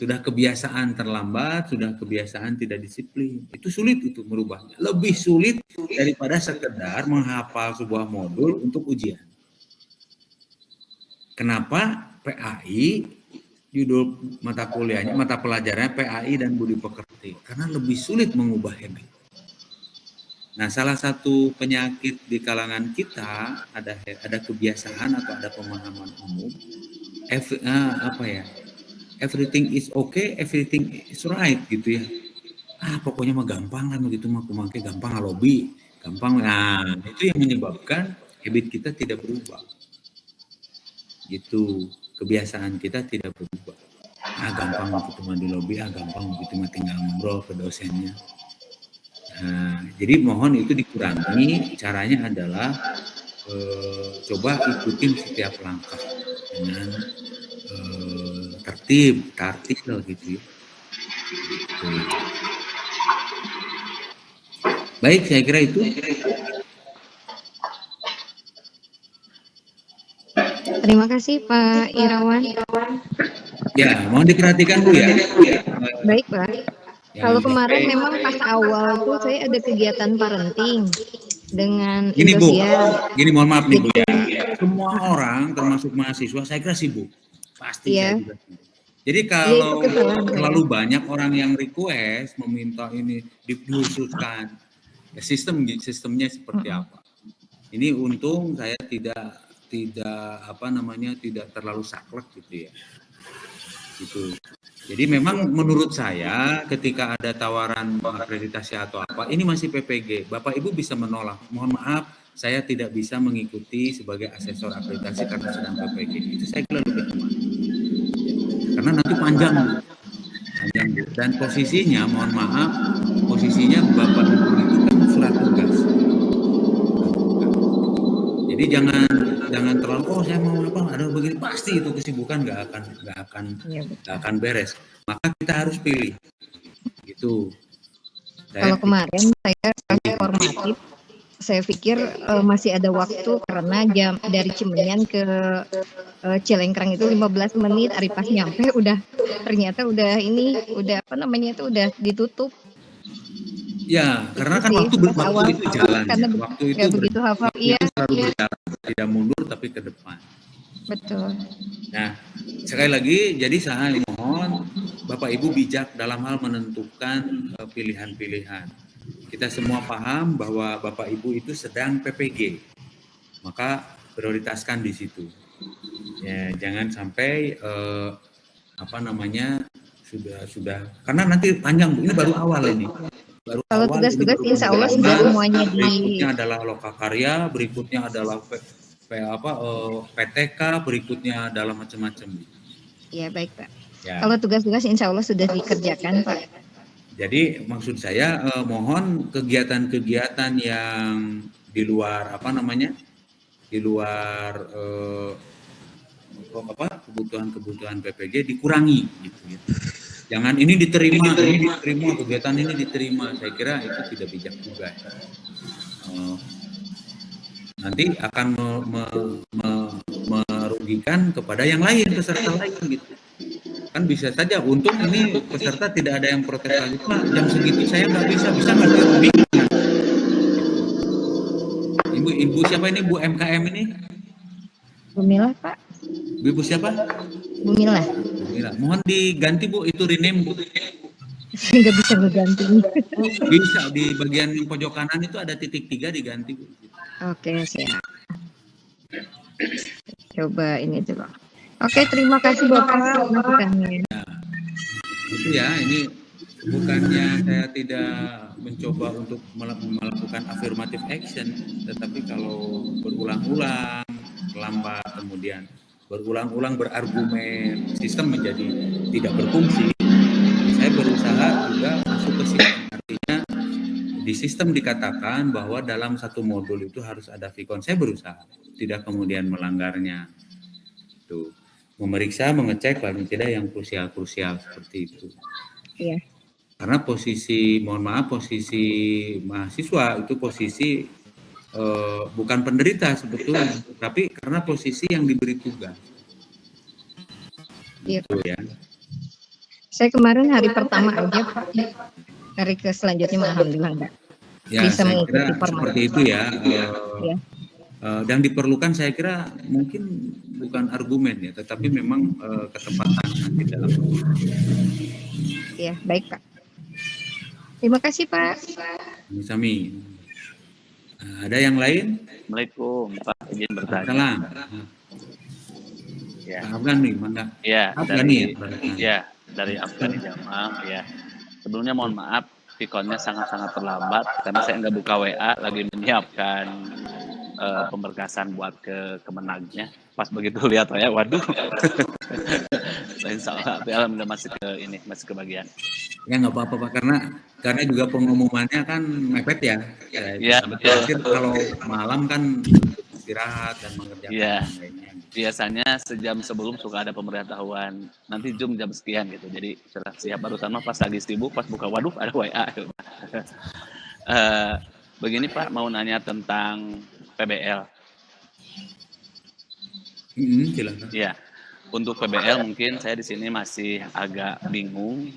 sudah kebiasaan terlambat, sudah kebiasaan tidak disiplin. Itu sulit itu merubahnya, lebih sulit daripada sekedar menghafal sebuah modul untuk ujian. Kenapa? PAI judul mata kuliahnya, mata pelajarannya PAI dan Budi Pekerti, karena lebih sulit mengubah habit. Nah, salah satu penyakit di kalangan kita ada kebiasaan atau ada pemahaman umum, everything is okay, everything is right gitu ya. Pokoknya mah gampang lah begitu mah, kumangke gampang alobi, gampang. Nah, itu yang menyebabkan habit kita tidak berubah. Gitu. Kebiasaan kita tidak berubah. Gampang begitu mah di lobi, gampang begitu mah tinggal ngobrol ke dosennya. Jadi mohon itu dikurangi. Caranya adalah coba ikutin setiap langkah dengan tertib gitu ya. Gitu. Baik, saya kira itu. Terima kasih Pak Irawan. Ya, mohon diperhatikan Bu ya. Baik Pak. Kalau kemarin memang pas awal tuh saya ada kegiatan parenting dengan Gini Bu, Indosiar. mohon maaf nih Bu ya. semua orang termasuk mahasiswa saya kira sibuk. Pasti Iya. saya juga sibuk. Jadi Iya, itu kalau kesalahan saya. terlalu banyak orang yang request meminta ini dikhususkan, ya sistemnya seperti apa? Ini untung saya tidak tidak terlalu saklek gitu ya. Gitu. Jadi memang menurut saya ketika ada tawaran akreditasi atau apa, ini masih PPG. Bapak Ibu bisa menolak. Mohon maaf, saya tidak bisa mengikuti sebagai asesor akreditasi karena sedang PPG. Itu saya kira lebih tepat. Karena nanti panjang, Bu. Dan posisinya, mohon maaf, posisinya Bapak Ibu itu kan surat tugas. Jadi jangan terlalu saya mau apa ada begini, pasti itu kesibukan nggak akan beres. Maka kita harus pilih gitu. Kalau kemarin saya informatif, saya pikir masih ada waktu karena jam dari Cimenyan ke Cilengkrang itu 15 menit, hari pas nyampe ternyata udah ditutup. Ya, karena kan waktu itu jalan. Waktu itu begitu hafal. Iya. Selalu berjalan, tidak mundur tapi ke depan. Betul. Nah, sekali lagi, jadi saya mohon Bapak Ibu bijak dalam hal menentukan pilihan-pilihan. Kita semua paham bahwa Bapak Ibu itu sedang PPG, maka prioritaskan di situ. Ya, jangan sampai sudah karena nanti panjang, Bu. Ini baru awal ini. Kalau tugas-tugas insya Allah sudah semuanya berikutnya adalah lokakarya, berikutnya adalah PTK, berikutnya adalah macam-macam. Iya, baik Pak. Ya. Kalau tugas-tugas insya Allah sudah dikerjakan Pak. Jadi maksud saya mohon kegiatan-kegiatan yang di luar di luar kebutuhan PPG dikurangi gitu. Jangan ini diterima, kegiatan ini diterima. Saya kira itu tidak bijak juga. Nanti akan merugikan kepada yang lain, peserta lain gitu. Kan bisa saja, untung ini peserta tidak ada yang protes lagi, Pak, jam segitu saya nggak bisa nggak bingung. Ibu siapa ini, Bu MKM ini? Bu Mila, Pak. Ibu siapa? Bu Mila. Mohon diganti, Bu, itu rename, Bu. Saya nggak bisa ngeganti. Bisa, di bagian yang pojok kanan itu ada titik 3 diganti, Bu. Oke, siap. Coba ini coba. Oke, terima kasih Bapak masukannya. Itu ya, ini bukannya saya tidak mencoba untuk melakukan affirmative action, tetapi kalau berulang-ulang lambat, kemudian berulang-ulang berargumen, sistem menjadi tidak berfungsi. Saya berusaha juga masuk ke sistem, artinya di sistem dikatakan bahwa dalam satu modul itu harus ada VCon. Saya berusaha tidak kemudian melanggarnya. Tuh, memeriksa, mengecek paling tidak yang krusial seperti itu. Iya. Karena posisi mahasiswa itu posisi bukan penderita sebetulnya, tapi karena posisi yang diberi tugas. Iya. Gitu ya. Saya kemarin hari pertama aja, Pak. Hari ke selanjutnya alhamdulillah enggak. Ya, bisa saya mengikuti kira seperti itu ya. Ya. Dan diperlukan saya kira mungkin bukan argumen ya, tetapi memang ketepatan nanti dalam. Ya, baik Pak. Terima kasih Pak. Sami. Ada yang lain? Assalamualaikum Pak, izin bertanya. Salam. Ya. Afgan nih, mana? Ya, dari Afgan Jamaah ya. Sebelumnya mohon maaf, Vkonnya sangat-sangat terlambat karena saya nggak buka WA, lagi menyiapkan pemberkasan buat ke Kemenagnya. Pas begitu lihat saya, waduh. Insya Allah, alhamdulillah masih ke bagian. Ya nggak apa-apa Pak, karena juga pengumumannya kan mepet ya. Ya, betul. Kalau malam kan istirahat dan mengerjakan lainnya. Biasanya sejam sebelum suka ada pemberitahuan, nanti Zoom jam sekian gitu. Jadi sudah siap, barusan pas lagi sibuk, pas buka waduh ada WA. Begini Pak, mau nanya tentang PBL. Silakan. Ya, untuk PBL mungkin saya di sini masih agak bingung.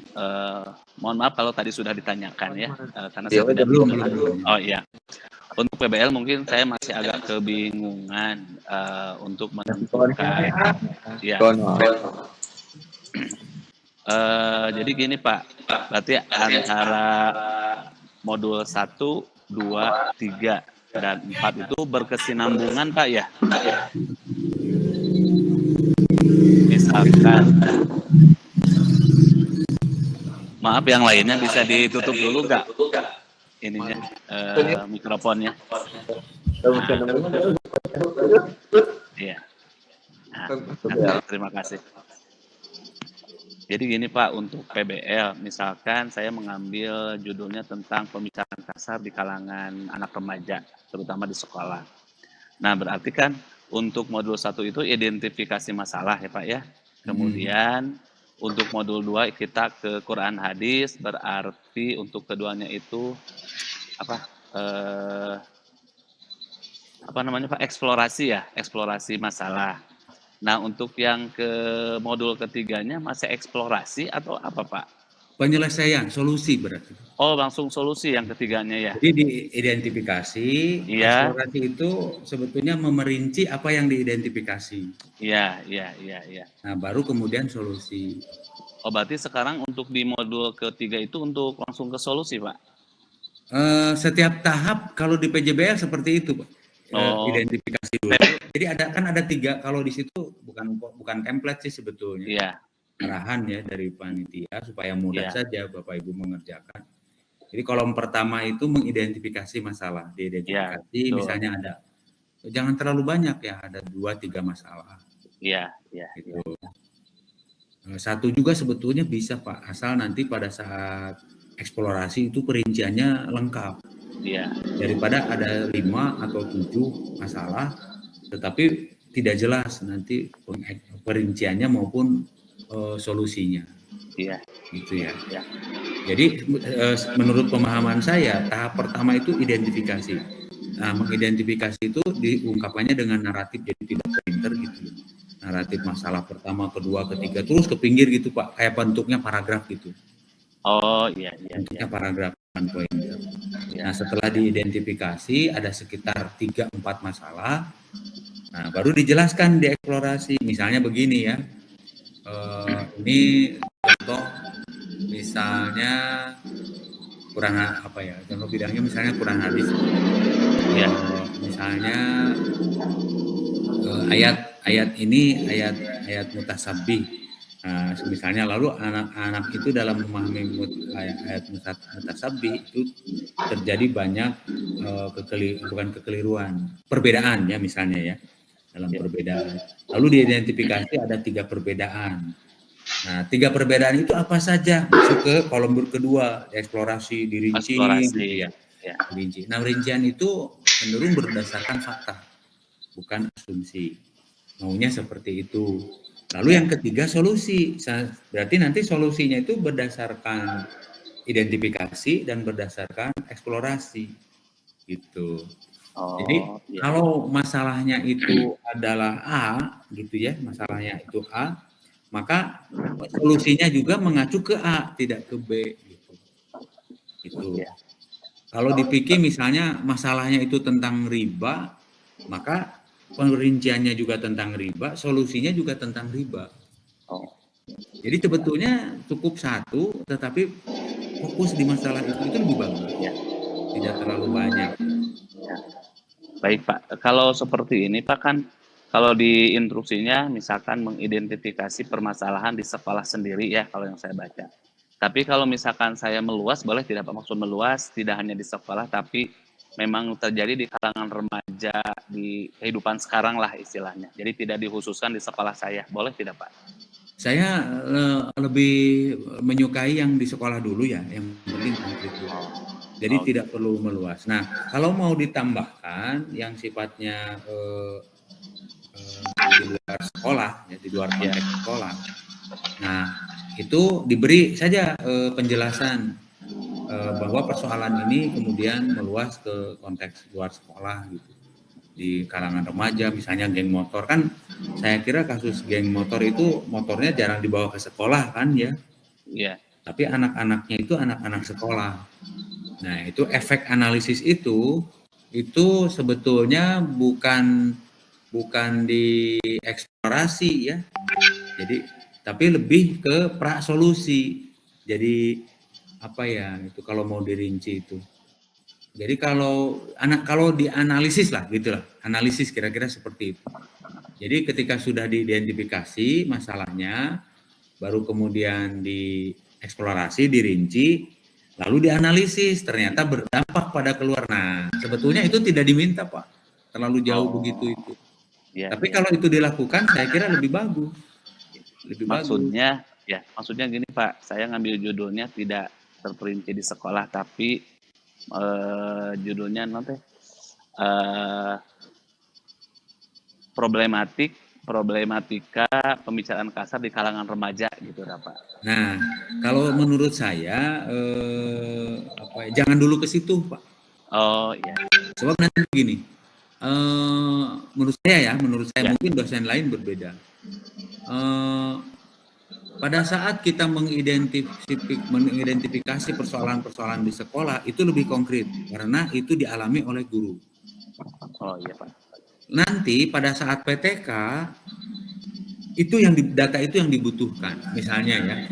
Mohon maaf kalau tadi sudah ditanyakan ya, karena saya tidak belum. Oh iya, Untuk PBL mungkin saya masih agak kebingungan untuk menentukan. Ya, jadi gini Pak, berarti antara modul 1, 2, 3, dan 4 itu berkesinambungan Pak ya? Misalkan, maaf yang lainnya bisa ditutup dulu nggak ininya, mikrofonnya? Iya. Nah, terima kasih. Jadi gini Pak, untuk PBL, misalkan saya mengambil judulnya tentang pembicaraan kasar di kalangan anak remaja, terutama di sekolah. Nah, berarti kan untuk modul 1 itu identifikasi masalah ya Pak ya. Kemudian untuk modul 2 kita ke Quran hadis, berarti untuk keduanya itu apa apa namanya Pak, eksplorasi ya, eksplorasi masalah. Nah, untuk yang ke modul ketiganya masih eksplorasi atau apa Pak? Penyelesaian, solusi berarti. Oh, langsung solusi yang ketiganya ya? Jadi diidentifikasi, Iya, eksplorasi itu sebetulnya memerinci apa yang diidentifikasi. iya, iya, iya, iya. Nah, baru kemudian solusi. Oh, berarti sekarang untuk di modul ketiga itu untuk langsung ke solusi Pak? Setiap tahap kalau di PJBL seperti itu, Pak. Oh, Identifikasi dulu. Jadi ada 3, kalau di situ bukan template sih sebetulnya. iya, Arahan ya dari panitia supaya mudah iya, saja Bapak Ibu mengerjakan. Jadi kolom pertama itu mengidentifikasi masalah. iya, Diidentifikasi betul. misalnya ada, jangan terlalu banyak ya, ada 2-3 masalah. Iya, iya, Gitu. 1 juga sebetulnya bisa Pak, asal nanti pada saat eksplorasi itu perinciannya lengkap. iya, Daripada ada 5 atau 7 masalah, tetapi tidak jelas nanti perinciannya maupun solusinya. iya, Gitu ya. iya, Jadi menurut pemahaman saya, tahap pertama itu identifikasi. Nah, mengidentifikasi itu diungkapkannya dengan naratif, jadi tidak pointer gitu. Naratif masalah pertama, kedua, ketiga, terus ke pinggir gitu Pak, kayak bentuknya paragraf gitu. oh iya, iya, iya, Bentuknya paragraf bukan pointer. iya, Nah, setelah diidentifikasi ada sekitar 3-4 masalah. Nah, baru dijelaskan dieksplorasi. Misalnya begini ya. Ini contoh misalnya Quran apa ya? Contoh bidangnya misalnya Quran hadis. iya, Misalnya ayat ini ayat mutasabih. Nah, misalnya lalu anak-anak itu dalam memahami ayat mutasabih itu terjadi banyak bukan kekeliruan, perbedaan ya misalnya ya, dalam iya. perbedaan. Lalu diidentifikasi ada 3 perbedaan. Nah, 3 perbedaan itu apa saja? Masuk ke kolom kedua, eksplorasi, dirinci gitu Eksplorasi, ya. ya, Dirinci. Nah, rincian itu cenderung berdasarkan fakta, bukan asumsi. Maunya seperti itu. Lalu yang ketiga solusi. Berarti nanti solusinya itu berdasarkan identifikasi dan berdasarkan eksplorasi gitu. Jadi oh iya, kalau masalahnya itu adalah A gitu ya, masalahnya itu A, maka solusinya juga mengacu ke A, tidak ke B gitu. Itu. iya, Kalau dipikir misalnya masalahnya itu tentang riba, maka perinciannya juga tentang riba, solusinya juga tentang riba. oh Jadi sebetulnya cukup 1, tetapi fokus di masalah itu lebih bagus. iya, Tidak terlalu banyak. iya. Baik Pak, kalau seperti ini Pak kan kalau di instruksinya misalkan mengidentifikasi permasalahan di sekolah sendiri ya kalau yang saya baca. Tapi kalau misalkan saya meluas, boleh tidak Pak? Maksud meluas tidak hanya di sekolah tapi memang terjadi di kalangan remaja di kehidupan sekarang lah istilahnya. Jadi tidak dikhususkan di sekolah saya, boleh tidak Pak? Saya lebih menyukai yang di sekolah dulu ya, yang penting konkret dulu. Jadi Oh, tidak perlu meluas. Nah, kalau mau ditambahkan yang sifatnya di luar sekolah, ya di luar ya, konteks sekolah. Nah, itu diberi saja penjelasan bahwa persoalan ini kemudian meluas ke konteks luar sekolah gitu. Di kalangan remaja misalnya geng motor kan, saya kira kasus geng motor itu motornya jarang dibawa ke sekolah kan ya, iya, tapi anak-anaknya itu anak-anak sekolah. Nah, itu efek analisis itu itu sebetulnya bukan dieksplorasi ya. Jadi tapi lebih ke pra-solusi. Jadi apa ya itu kalau mau dirinci itu. Jadi kalau dianalisis lah gitulah, analisis kira-kira seperti itu. Jadi ketika sudah diidentifikasi masalahnya, baru kemudian dieksplorasi, dirinci, lalu dianalisis, ternyata berdampak pada keluar. Nah, sebetulnya itu tidak diminta, Pak. Terlalu jauh begitu itu. Ya, Tapi ya. kalau itu dilakukan, saya kira lebih bagus. Maksudnya gini Pak, saya ngambil judulnya tidak terperinci di sekolah, tapi judulnya nanti problematika pembicaraan kasar di kalangan remaja gitu Pak. Nah, kalau menurut saya jangan dulu ke situ, Pak. Oh iya. Sebab nanti begini, menurut saya mungkin dosen lain berbeda. Pada saat kita mengidentifikasi persoalan-persoalan di sekolah itu lebih konkret karena itu dialami oleh guru. Oh iya Pak. Nanti pada saat PTK data itu yang dibutuhkan. Misalnya ya,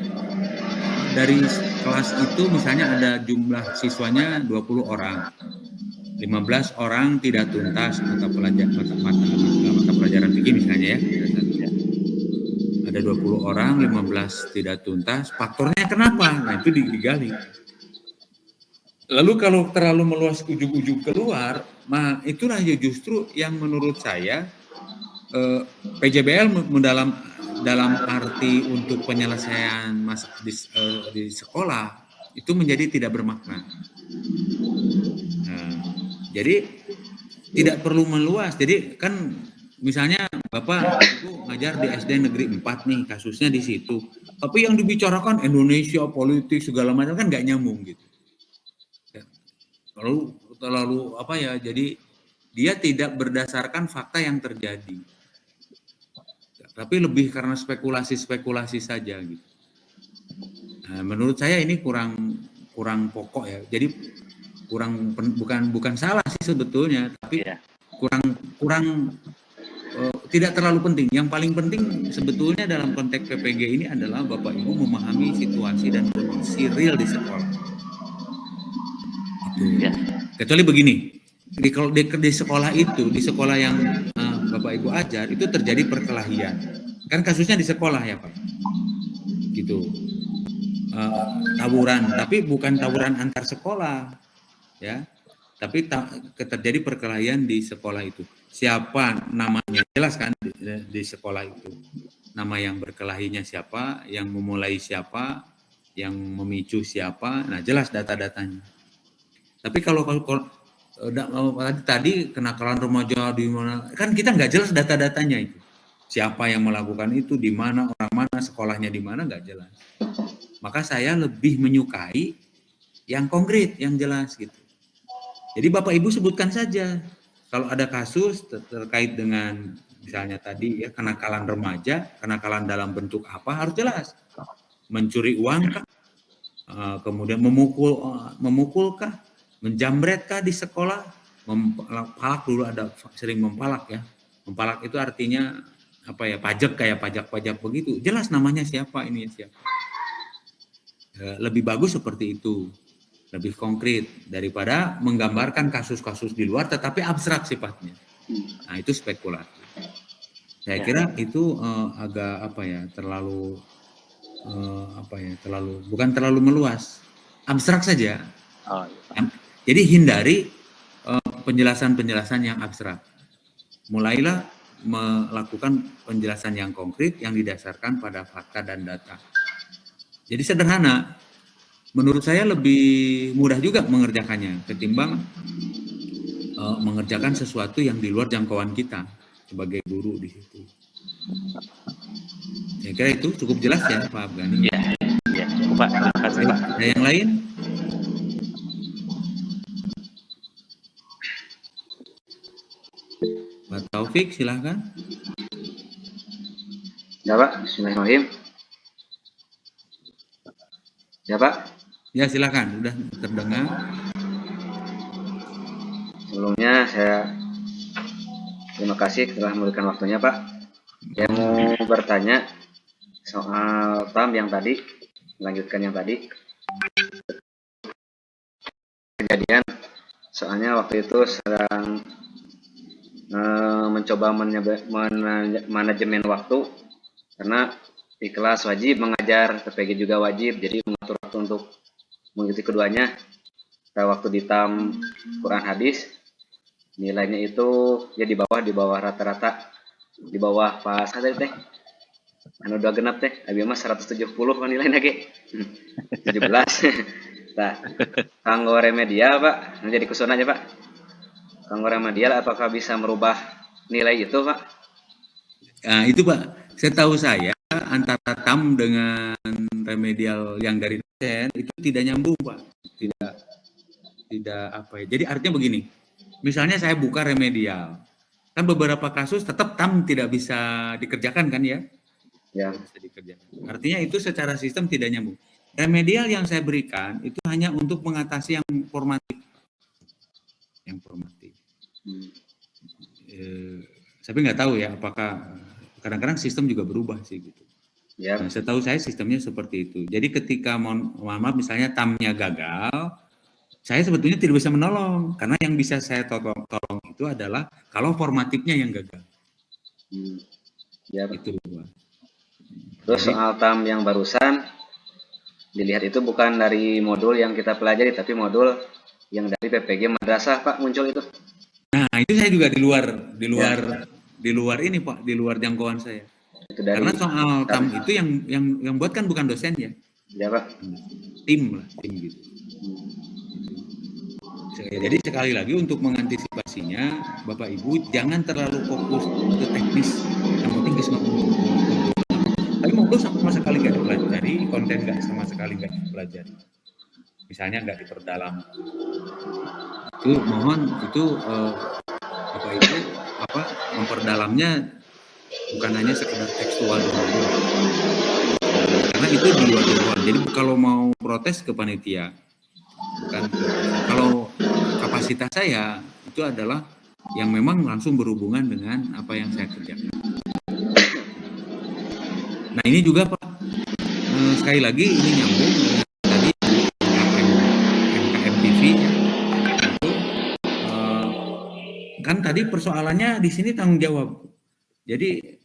dari kelas itu misalnya ada jumlah siswanya 20 orang. 15 orang tidak tuntas mata pelajaran fikih misalnya ya. Ada 20 orang, 15 tidak tuntas. Faktornya kenapa? Nah, itu digali. Lalu kalau terlalu meluas ujung-ujung keluar, itulah justru yang menurut saya PJBL dalam arti untuk penyelesaian di sekolah itu menjadi tidak bermakna. Nah, jadi tidak perlu meluas. Jadi kan misalnya Bapak itu ngajar di SD Negeri 4 nih, kasusnya di situ. Tapi yang dibicarakan Indonesia, politik, segala macam kan nggak nyambung gitu. Terlalu apa ya, jadi dia tidak berdasarkan fakta yang terjadi. Tapi lebih karena spekulasi-spekulasi saja gitu. Nah, menurut saya ini kurang pokok ya. Jadi bukan salah sih sebetulnya, tapi kurang tidak terlalu penting. Yang paling penting sebetulnya dalam konteks PPG ini adalah Bapak Ibu memahami situasi dan kondisi real di sekolah. Itu. Ya. Kecuali begini, di sekolah itu, di sekolah yang Bapak Ibu ajar itu terjadi perkelahian. Kan kasusnya di sekolah ya Pak. Gitu. Tawuran, tapi bukan tawuran antar sekolah. Ya. Tapi terjadi perkelahian di sekolah itu. Siapa namanya jelas kan di sekolah itu, nama yang berkelahinya siapa, yang memulai siapa, yang memicu siapa, nah jelas data-datanya. Tapi kalau tadi kenakalan remaja di mana, kan kita nggak jelas data-datanya itu, siapa yang melakukan itu, di mana, orang mana, sekolahnya di mana, nggak jelas. Maka saya lebih menyukai yang konkret, yang jelas gitu. Jadi Bapak Ibu sebutkan saja. Kalau ada kasus terkait dengan misalnya tadi ya kenakalan remaja, kenakalan dalam bentuk apa harus jelas. Mencuri uang kah? Kemudian memukulkah? Menjamretkah di sekolah? Mempalak dulu ada sering mempalak ya. Mempalak itu artinya apa ya? Pajak kayak pajak-pajak begitu. Jelas namanya siapa, ini siapa. Lebih bagus seperti itu. Lebih konkret daripada menggambarkan kasus-kasus di luar tetapi abstrak sifatnya. Nah, itu spekulasi. Saya kira itu agak apa ya, terlalu bukan terlalu meluas. Abstrak saja. Jadi hindari penjelasan-penjelasan yang abstrak. Mulailah melakukan penjelasan yang konkret yang didasarkan pada fakta dan data. Jadi sederhana. Menurut saya lebih mudah juga mengerjakannya ketimbang mengerjakan sesuatu yang di luar jangkauan kita sebagai guru di situ. Saya kira itu cukup jelas ya Pak Afgani. Ya, cukup Pak. Terima kasih Pak. Ada yang lain? Pak Taufik silahkan. Ya Pak, bismillahirrahmanirrahim. Ya Pak. Ya silakan, sudah terdengar. Sebelumnya saya terima kasih telah memberikan waktunya, Pak. Saya mau bertanya soal TAM yang tadi, melanjutkan yang tadi. Kejadian, soalnya waktu itu sedang mencoba manajemen waktu, karena di kelas wajib mengajar, PPG juga wajib, jadi mengatur waktu untuk mengikuti keduanya. Pada waktu di TAM Quran hadis, nilainya itu ya di bawah rata-rata, di bawah pas tadi teh anu 2 genap teh abi mah 170 kan nilainya ge 17. Nah, kanggo remedial Pak, jadi kusun aja Pak, kanggo remedial apakah bisa merubah nilai itu Pak? Nah, itu Pak, saya antara TAM dengan remedial yang dari dosen itu tidak nyambung Pak, tidak apa ya. Jadi artinya begini, misalnya saya buka remedial, kan beberapa kasus tetap TAM tidak bisa dikerjakan kan ya? Ya. Tidak bisa dikerjakan. Artinya itu secara sistem tidak nyambung. Remedial yang saya berikan itu hanya untuk mengatasi yang formatif. Yang formatif. Tapi nggak tahu ya apakah kadang-kadang sistem juga berubah sih gitu. Ya. Nah, setahu saya sistemnya seperti itu. Jadi ketika mohon maaf misalnya TAM-nya gagal, saya sebetulnya tidak bisa menolong karena yang bisa saya tolong itu adalah kalau formatifnya yang gagal. Ya. Itu Pak. Terus soal TAM yang barusan dilihat itu bukan dari modul yang kita pelajari, tapi modul yang dari PPG Madrasah Pak muncul itu. Nah itu saya juga di luar ini Pak, di luar jangkauan saya. Itu dari, karena soal TAM itu yang buat kan bukan dosen ya. Ya Pak. Tim gitu. Jadi sekali lagi untuk mengantisipasinya, Bapak Ibu jangan terlalu fokus ke teknis. Yang penting ke semua. Tapi modul sama sekali nggak dipelajari, konten nggak sama sekali nggak dipelajari. Misalnya nggak diperdalam. Itu mohon itu Bapak Ibu memperdalamnya bukan hanya sekedar tekstual doang. Karena itu di luar jangkauan. Jadi kalau mau protes ke panitia, bukan kalau kapasitas saya itu adalah yang memang langsung berhubungan dengan apa yang saya kerjakan. Nah ini juga Pak, sekali lagi ini nyambung dengan tadi MKM TV ya. Kan tadi persoalannya di sini tanggung jawab. Jadi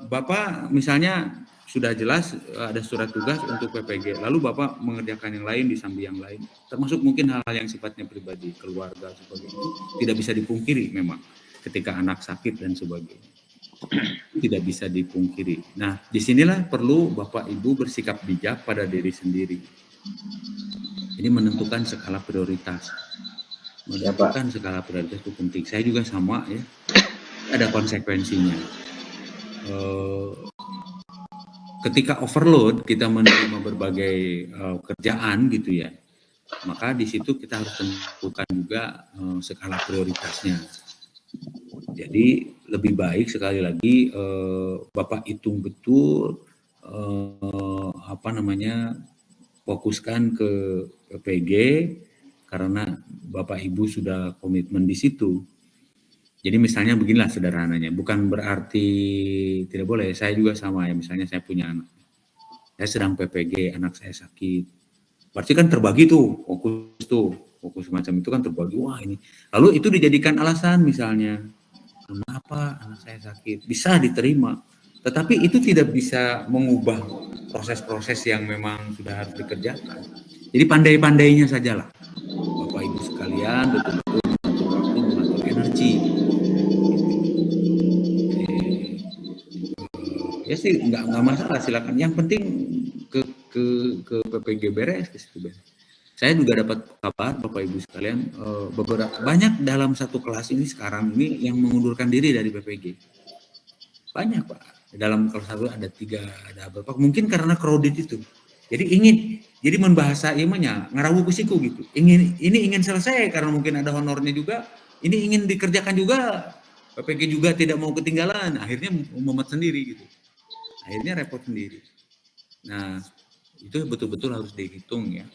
Bapak misalnya sudah jelas ada surat tugas untuk PPG, lalu Bapak mengerjakan yang lain di samping yang lain, termasuk mungkin hal-hal yang sifatnya pribadi, keluarga, sebagainya, itu tidak bisa dipungkiri memang ketika anak sakit dan sebagainya. Tidak bisa dipungkiri. Nah, disinilah perlu Bapak Ibu bersikap bijak pada diri sendiri. Ini menentukan skala prioritas. Menentukan skala prioritas itu penting. Saya juga sama ya. Ada konsekuensinya. Ketika overload kita menerima berbagai kerjaan gitu ya, maka di situ kita harus tentukan juga skala prioritasnya. Jadi lebih baik sekali lagi Bapak hitung betul fokuskan ke PPG karena Bapak Ibu sudah komitmen di situ. Jadi misalnya beginilah sederhananya, bukan berarti tidak boleh. Saya juga sama ya, misalnya saya punya anak, saya sedang PPG, anak saya sakit, berarti kan terbagi fokus semacam itu kan terbagi. Wah ini, lalu itu dijadikan alasan misalnya, kenapa anak saya sakit, bisa diterima, tetapi itu tidak bisa mengubah proses-proses yang memang sudah harus dikerjakan. Jadi pandai-pandainya sajalah, Bapak Ibu sekalian, betul-betul mengatur waktu, mengatur energi. Ya sih nggak masalah, silakan. Yang penting ke PPG beres, ke situ beres. Saya juga dapat kabar Bapak Ibu sekalian, banyak dalam satu kelas ini sekarang ini yang mengundurkan diri dari PPG. Banyak Pak. Dalam kelas 1 ada 3, ada berapa? Mungkin karena crowded itu. Jadi membahasa imanya ngarawu kusiku gitu. Ingin selesai karena mungkin ada honornya juga. Ini ingin dikerjakan juga. PPG juga tidak mau ketinggalan. Akhirnya mumet sendiri gitu. Akhirnya repot sendiri. Nah, itu betul-betul harus dihitung ya.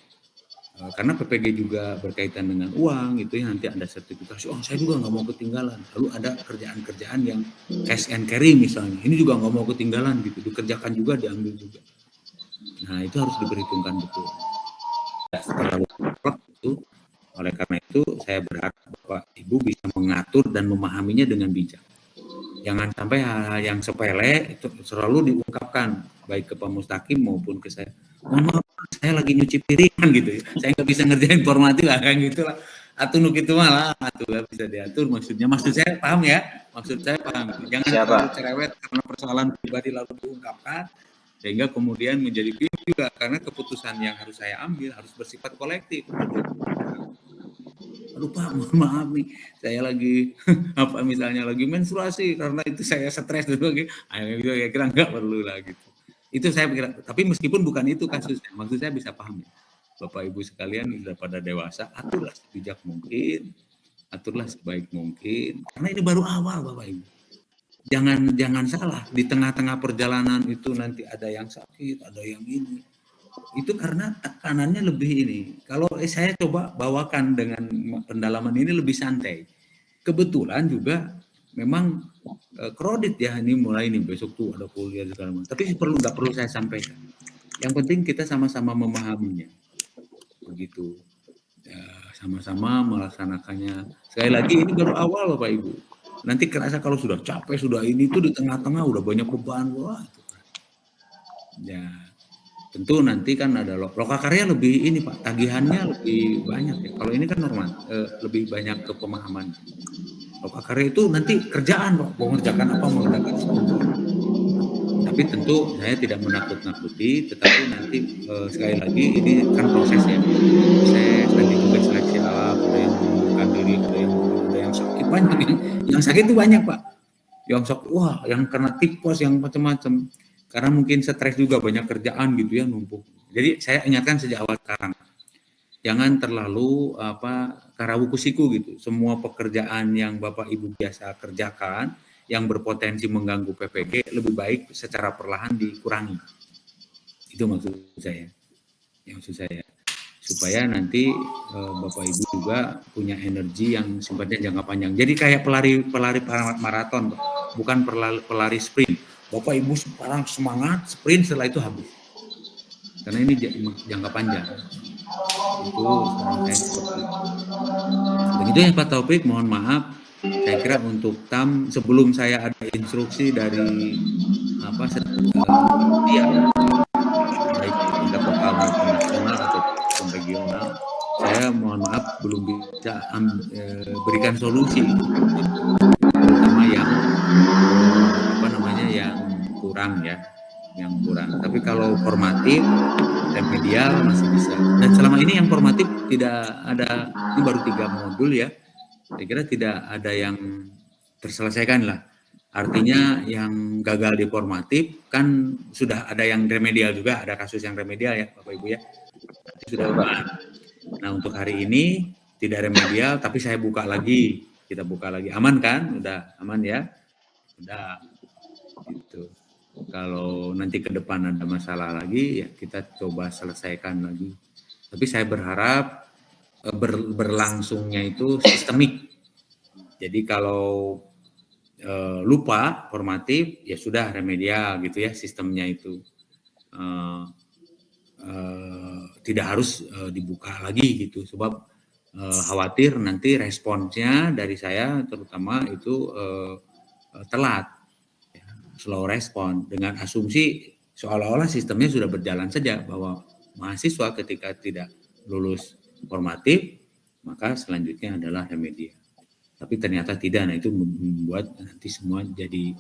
Karena PPG juga berkaitan dengan uang gitu ya, nanti ada sertifikasi, oh saya juga nggak mau ketinggalan. Lalu ada kerjaan-kerjaan yang cash and carry misalnya, ini juga nggak mau ketinggalan gitu, dikerjakan juga, diambil juga. Nah itu harus diperhitungkan betul. Tidak terlalu kompleks itu. Oleh karena itu saya berharap Bapak Ibu bisa mengatur dan memahaminya dengan bijak. Jangan sampai hal-hal yang sepele itu selalu diungkapkan baik ke Pak Mustaqim maupun ke saya. Mohon maaf, saya lagi nyuci piring kan gitu. Saya nggak bisa ngerjain formatif lah kan gitu lah. Atau nuk itu malah atau nggak bisa diatur maksudnya. Maksud saya paham ya? Maksud saya paham. Jangan terlalu cerewet karena persoalan pribadi lalu diungkapkan sehingga kemudian menjadi bingung juga karena keputusan yang harus saya ambil harus bersifat kolektif. Aduh Pak, mohon maaf nih, saya lagi apa misalnya lagi menstruasi karena itu saya stres dulu gitu. Ayo kira nggak perlu lah gitu. Itu saya pikir, tapi meskipun bukan itu kasusnya, maksud saya bisa paham ya. Bapak Ibu sekalian sudah pada dewasa, aturlah sebijak mungkin, aturlah sebaik mungkin. Karena ini baru awal Bapak Ibu. Jangan salah, di tengah-tengah perjalanan itu nanti ada yang sakit, ada yang ini. Itu karena tekanannya lebih ini. Kalau saya coba bawakan dengan pendalaman ini lebih santai. Kebetulan juga memang kredit ya, ini mulai nih besok tuh ada kuliah segala macam. Tapi nggak perlu saya sampaikan. Yang penting kita sama-sama memahaminya. Begitu. Ya, sama-sama melaksanakannya. Sekali lagi ini baru awal Bapak Ibu. Nanti kerasa kalau sudah capek, sudah ini tuh di tengah-tengah udah banyak beban. Wah, itu. Ya, tentu nanti kan ada lokakarya lebih ini Pak, tagihannya lebih banyak ya. Kalau ini kan normal, lebih banyak ke pemahaman. Lokakarya itu nanti kerjaan Pak, mau mengerjakan apa, mau mengerjakan sponsor. Tapi tentu saya tidak menakut-nakuti, tetapi nanti sekali lagi ini kan proses ya. Proses nanti juga seleksi alam, ada yang mengundurkan diri, ada yang sakit banyak, yang sakit itu banyak Pak. Yang sakit, wah, yang kena tipes, yang macam-macam. Karena mungkin stres juga banyak kerjaan gitu ya numpuk. Jadi saya ingatkan sejak awal sekarang, jangan terlalu karawukusiku gitu. Semua pekerjaan yang Bapak Ibu biasa kerjakan yang berpotensi mengganggu PPG lebih baik secara perlahan dikurangi. Itu maksud saya. Maksud saya supaya nanti Bapak Ibu juga punya energi yang sifatnya jangka panjang. Jadi kayak pelari maraton, bukan pelari sprint. Bapak Ibu sekarang semangat sprint, setelah itu habis. Karena ini jangka panjang. Itu saya seperti itu. Begitu ya Pak Taufik, mohon maaf. Saya kira untuk TAM sebelum saya ada instruksi dari baik tingkat lokal maupun nasional atau regional, saya mohon maaf belum bisa berikan solusi, terutama yang kurang ya, yang kurang. Tapi kalau formatif, remedial masih bisa. Dan selama ini yang formatif tidak ada, ini baru 3 modul ya. Saya kira tidak ada yang terselesaikan lah. Artinya yang gagal di formatif kan sudah ada yang remedial juga, ada kasus yang remedial ya Bapak Ibu ya. Sudah aman. Nah untuk hari ini tidak remedial, tapi saya buka lagi, kita buka lagi. Aman kan? Udah aman ya? Udah. Gitu. Kalau nanti ke depan ada masalah lagi, ya kita coba selesaikan lagi. Tapi saya berharap berlangsungnya itu sistemik. Jadi kalau lupa formatif, ya sudah remedial gitu ya sistemnya itu. Tidak harus dibuka lagi gitu, sebab khawatir nanti responsnya dari saya terutama itu telat. Slow respon dengan asumsi seolah-olah sistemnya sudah berjalan saja, bahwa mahasiswa ketika tidak lulus formatif maka selanjutnya adalah remedial. Tapi ternyata tidak. Nah itu membuat nanti semua jadi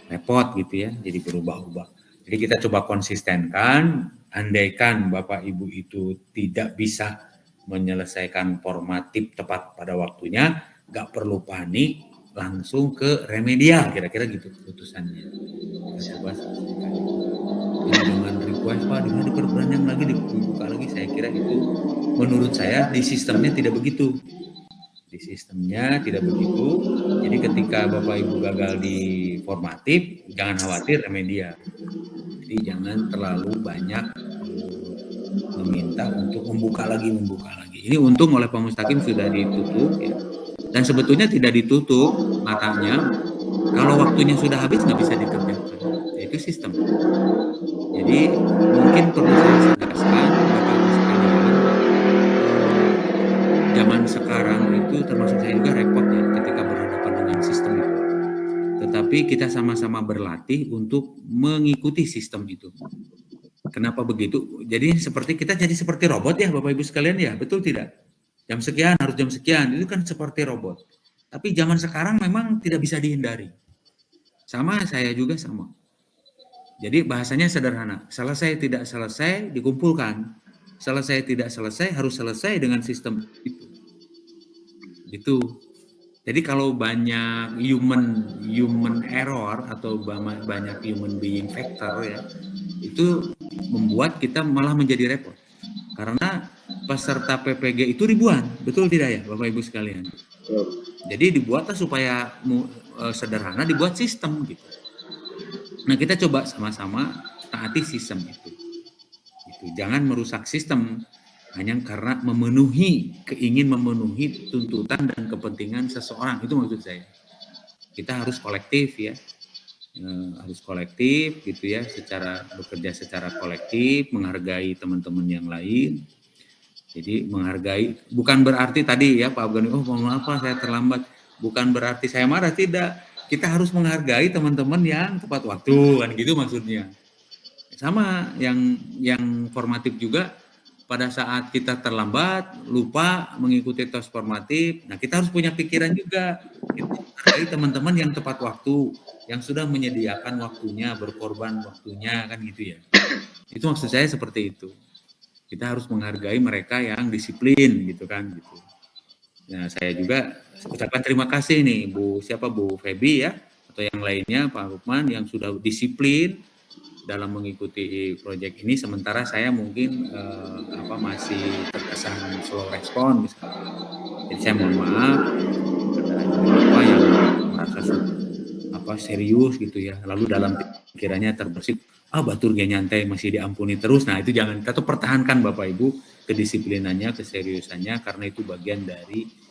repot gitu ya, jadi berubah-ubah. Jadi kita coba konsistenkan. Andaikan Bapak Ibu itu tidak bisa menyelesaikan formatif tepat pada waktunya, nggak perlu panik, langsung ke remedial, kira-kira gitu keputusannya. Kita coba selesaikan itu. Jangan request Pak, dimana diperpanjang lagi, dibuka lagi. Saya kira itu, menurut saya di sistemnya tidak begitu. Di sistemnya tidak begitu. Jadi ketika Bapak Ibu gagal di formatif, jangan khawatir remedial. Jadi jangan terlalu banyak meminta untuk membuka lagi. Ini untung oleh Pak Mustaqim sudah ditutup ya. Dan sebetulnya tidak ditutup matanya, kalau waktunya sudah habis nggak bisa dikerjakan. Itu sistem. Jadi mungkin perlu saya tegaskan Bapak Ibu sekalian, zaman sekarang itu termasuk saya juga repot ya ketika berhadapan dengan sistem itu. Tetapi kita sama-sama berlatih untuk mengikuti sistem itu. Kenapa begitu? Jadi seperti robot ya Bapak Ibu sekalian ya, betul tidak? Jam sekian harus jam sekian, itu kan seperti robot. Tapi zaman sekarang memang tidak bisa dihindari. Sama, saya juga sama. Jadi bahasanya sederhana, selesai tidak selesai dikumpulkan. Selesai tidak selesai harus selesai dengan sistem itu. Itu. Jadi kalau banyak human error atau banyak human being factor ya, itu membuat kita malah menjadi repot. Karena peserta PPG itu ribuan, betul tidak ya Bapak Ibu sekalian? Jadi dibuatlah supaya sederhana, dibuat sistem gitu. Nah kita coba sama-sama taati sistem itu. Jangan merusak sistem hanya karena ingin memenuhi tuntutan dan kepentingan seseorang, itu maksud saya. Kita harus kolektif ya, harus kolektif gitu ya, bekerja secara kolektif, menghargai teman-teman yang lain. Jadi menghargai, bukan berarti tadi ya Pak Abgani, mohon maaf saya terlambat, bukan berarti saya marah, tidak. Kita harus menghargai teman-teman yang tepat waktu, kan gitu maksudnya. Sama yang formatif juga, pada saat kita terlambat, lupa mengikuti tes formatif, nah kita harus punya pikiran juga, kita menghargai teman-teman yang tepat waktu, yang sudah menyediakan waktunya, berkorban waktunya, kan gitu ya. Itu maksud saya seperti itu. Kita harus menghargai mereka yang disiplin gitu kan gitu. Nah, saya juga ucapkan terima kasih nih Bu Feby ya atau yang lainnya Pak Lukman yang sudah disiplin dalam mengikuti proyek ini, sementara saya mungkin masih terkesan slow respon misalnya. Jadi saya mohon maaf ada yang merasa serius gitu ya, lalu dalam pikirannya terbersih, batur gak nyantai masih diampuni terus. Nah itu jangan, kita tuh pertahankan Bapak Ibu kedisiplinannya, keseriusannya, karena itu bagian dari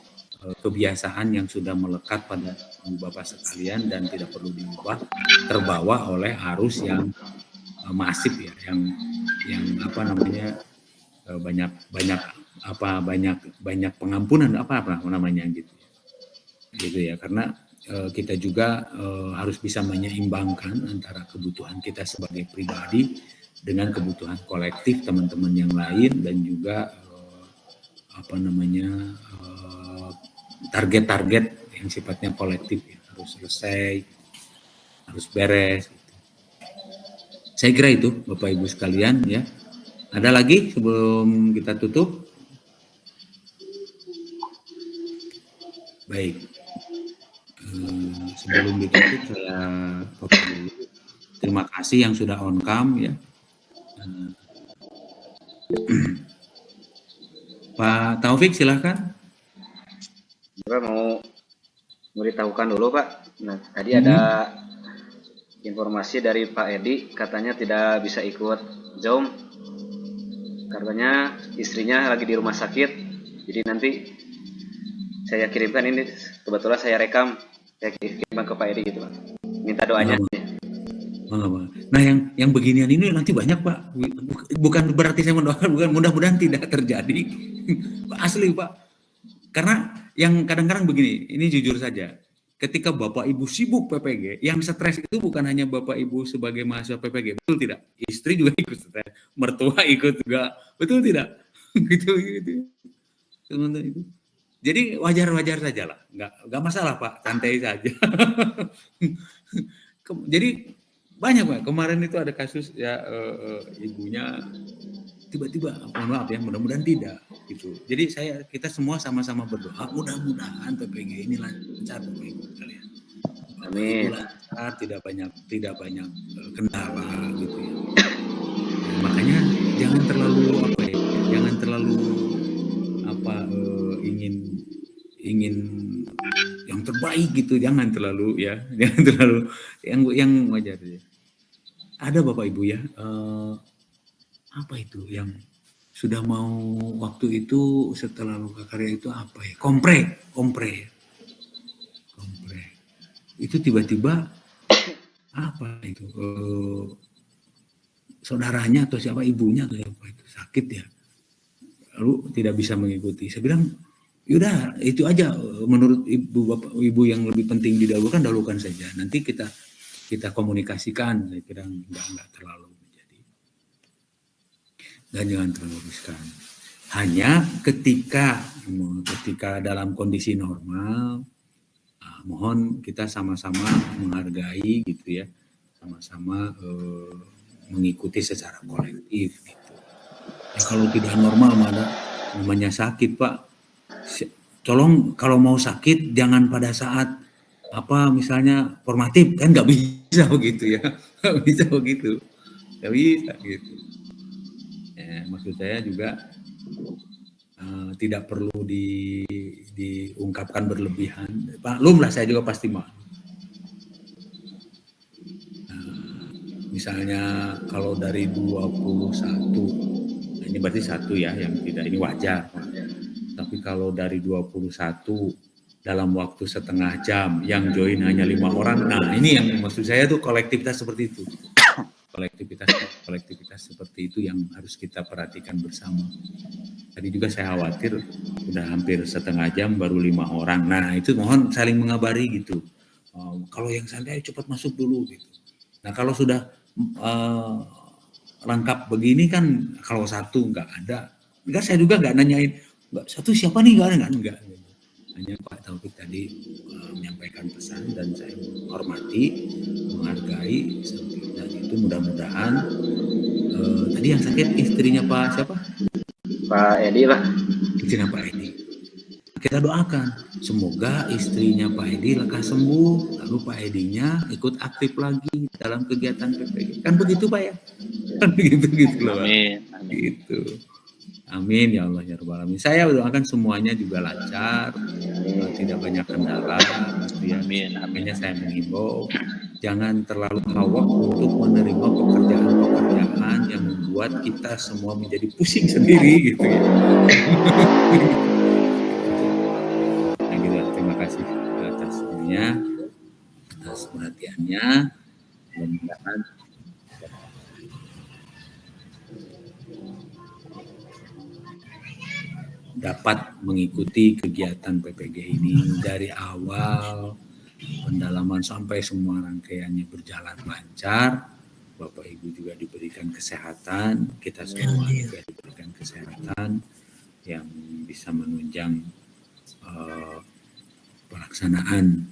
kebiasaan yang sudah melekat pada Bapak sekalian dan tidak perlu diubah, terbawa oleh arus yang masif ya, yang banyak pengampunan apa namanya gitu ya, karena kita juga harus bisa menyeimbangkan antara kebutuhan kita sebagai pribadi dengan kebutuhan kolektif teman-teman yang lain, dan juga target-target yang sifatnya kolektif ya, harus selesai, harus beres. Saya kira itu Bapak Ibu sekalian ya. Ada lagi sebelum kita tutup? Baik. Sebelum ditutup saya potong dulu. Terima kasih yang sudah on cam ya. Pak Taufik silahkan. Saya mau memberitahukan dulu Pak. Nah tadi ada informasi dari Pak Edi, katanya tidak bisa ikut Zoom. Katanya istrinya lagi di rumah sakit. Jadi nanti saya kirimkan ini, kebetulan saya rekam, saya kirimkan ke Pak Edi gitu Pak. Minta doanya. Nah yang beginian ini nanti banyak Pak. Bukan berarti saya mendoakan, bukan, mudah-mudahan tidak terjadi. Asli Pak. Karena yang kadang-kadang begini, ini jujur saja. Ketika Bapak Ibu sibuk PPG, yang stres itu bukan hanya Bapak Ibu sebagai mahasiswa PPG, betul tidak? Istri juga ikut stres, mertua ikut juga, betul tidak? gitu. Teman-teman itu. Jadi wajar-wajar saja lah, nggak masalah Pak, santai saja. Jadi banyak Pak, kemarin itu ada kasus ya ibunya tiba-tiba, mohon maaf ya, mudah-mudahan tidak gitu. Jadi kita semua sama-sama berdoa, mudah-mudahan PPG ini lancar Bapak Ibu kalian. Amin. Lancar, tidak banyak kendala gitu ya. Makanya jangan terlalu ingin yang terbaik gitu, jangan terlalu ya, jangan terlalu yang wajar ya. Ada Bapak Ibu ya, apa itu yang sudah mau waktu itu setelah Lokakarya itu apa ya? Kompre. Itu tiba-tiba apa itu? Saudaranya atau siapa, ibunya atau siapa itu sakit ya. Lalu tidak bisa mengikuti. Saya bilang, yaudah itu aja, menurut ibu yang lebih penting dahulukan saja. Nanti kita komunikasikan. Saya kira enggak terlalu menjadi, dan jangan terlalu riskan. Hanya ketika dalam kondisi normal, mohon kita sama-sama menghargai gitu ya, sama-sama mengikuti secara kolektif gitu. Ya, kalau tidak normal namanya sakit, Pak. Tolong kalau mau sakit jangan pada saat misalnya formatif, kan nggak bisa begitu ya, nggak bisa begitu, nggak bisa gitu. Ya, maksud saya juga tidak perlu diungkapkan berlebihan. Maklum lah, saya juga pasti maklum. Misalnya kalau dari 21, ini berarti 1 ya yang tidak, ini wajar. Tapi kalau dari 21 dalam waktu setengah jam yang join hanya 5 orang, nah ini yang maksud saya tuh kolektivitas seperti itu. Kolektivitas seperti itu yang harus kita perhatikan bersama. Tadi juga saya khawatir udah hampir setengah jam baru 5 orang. Nah itu mohon saling mengabari gitu. Kalau yang santai cepat masuk dulu gitu. Nah kalau sudah lengkap begini kan, kalau 1 nggak ada, enggak, saya juga nggak nanyain, nggak 1 siapa nih, enggak. Hanya Pak Taufik tadi menyampaikan pesan dan saya hormati, menghargai, dan itu mudah-mudahan tadi yang sakit istrinya Pak siapa? Pak Edi lah. Istrinya Pak Edi. Kita doakan semoga istrinya Pak Edi lekas sembuh, lalu Pak Edinya ikut aktif lagi dalam kegiatan PPG. Kan begitu Pak ya? Kan begitu loh Pak. Amin. Gitu. Amin ya Allah ya Rabbal Alamin. Saya doakan semuanya juga lancar, tidak banyak kendala. Gitu ya. Amin. Saya mengimbau jangan terlalu kawak untuk menerima pekerjaan yang membuat kita semua menjadi pusing sendiri gitu ya. Terima kasih atas perhatiannya. Mudah-mudahan dapat mengikuti kegiatan PPG ini dari awal pendalaman sampai semua rangkaiannya berjalan lancar. Bapak Ibu juga diberikan kesehatan, kita semua juga diberikan kesehatan yang bisa menunjang pelaksanaan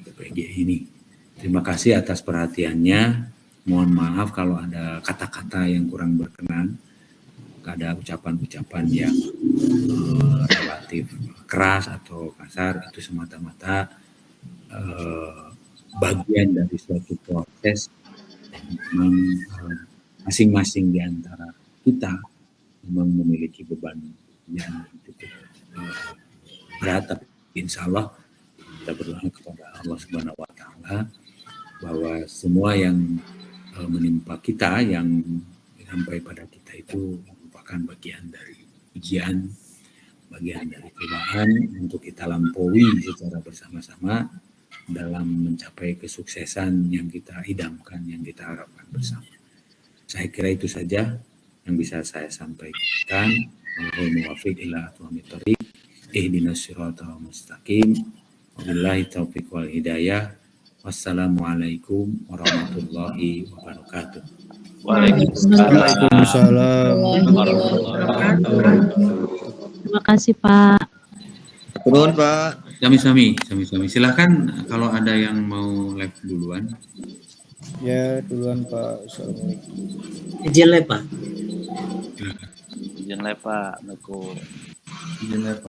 PPG ini. Terima kasih atas perhatiannya. Mohon maaf kalau ada kata-kata yang kurang berkenan, ada ucapan-ucapan yang relatif keras atau kasar. Itu semata-mata bagian dari suatu proses yang masing-masing di antara kita memang memiliki beban yang cukup berat, tapi insya Allah kita berdoa kepada Allah Subhanahu Wa Taala bahwa semua yang menimpa kita, yang sampai pada kita itu merupakan bagian dari ujian, bagian dari cobaan untuk kita lampaui secara bersama-sama dalam mencapai kesuksesan yang kita idamkan, yang kita harapkan bersama. Saya kira itu saja yang bisa saya sampaikan. Wallahul muwaffiq ila aqwamit thoriq. Ihdinas siratal mustaqim. Wabillahi taufiq wal hidayah. Wassalamualaikum warahmatullahi wabarakatuh. Waalaikumsalam. Terima kasih Pak. Turun Pak. Sami-sami. Silakan kalau ada yang mau live duluan. Ya duluan Pak. Assalamualaikum. Izin Pak. Izin Pak. Izin Pak.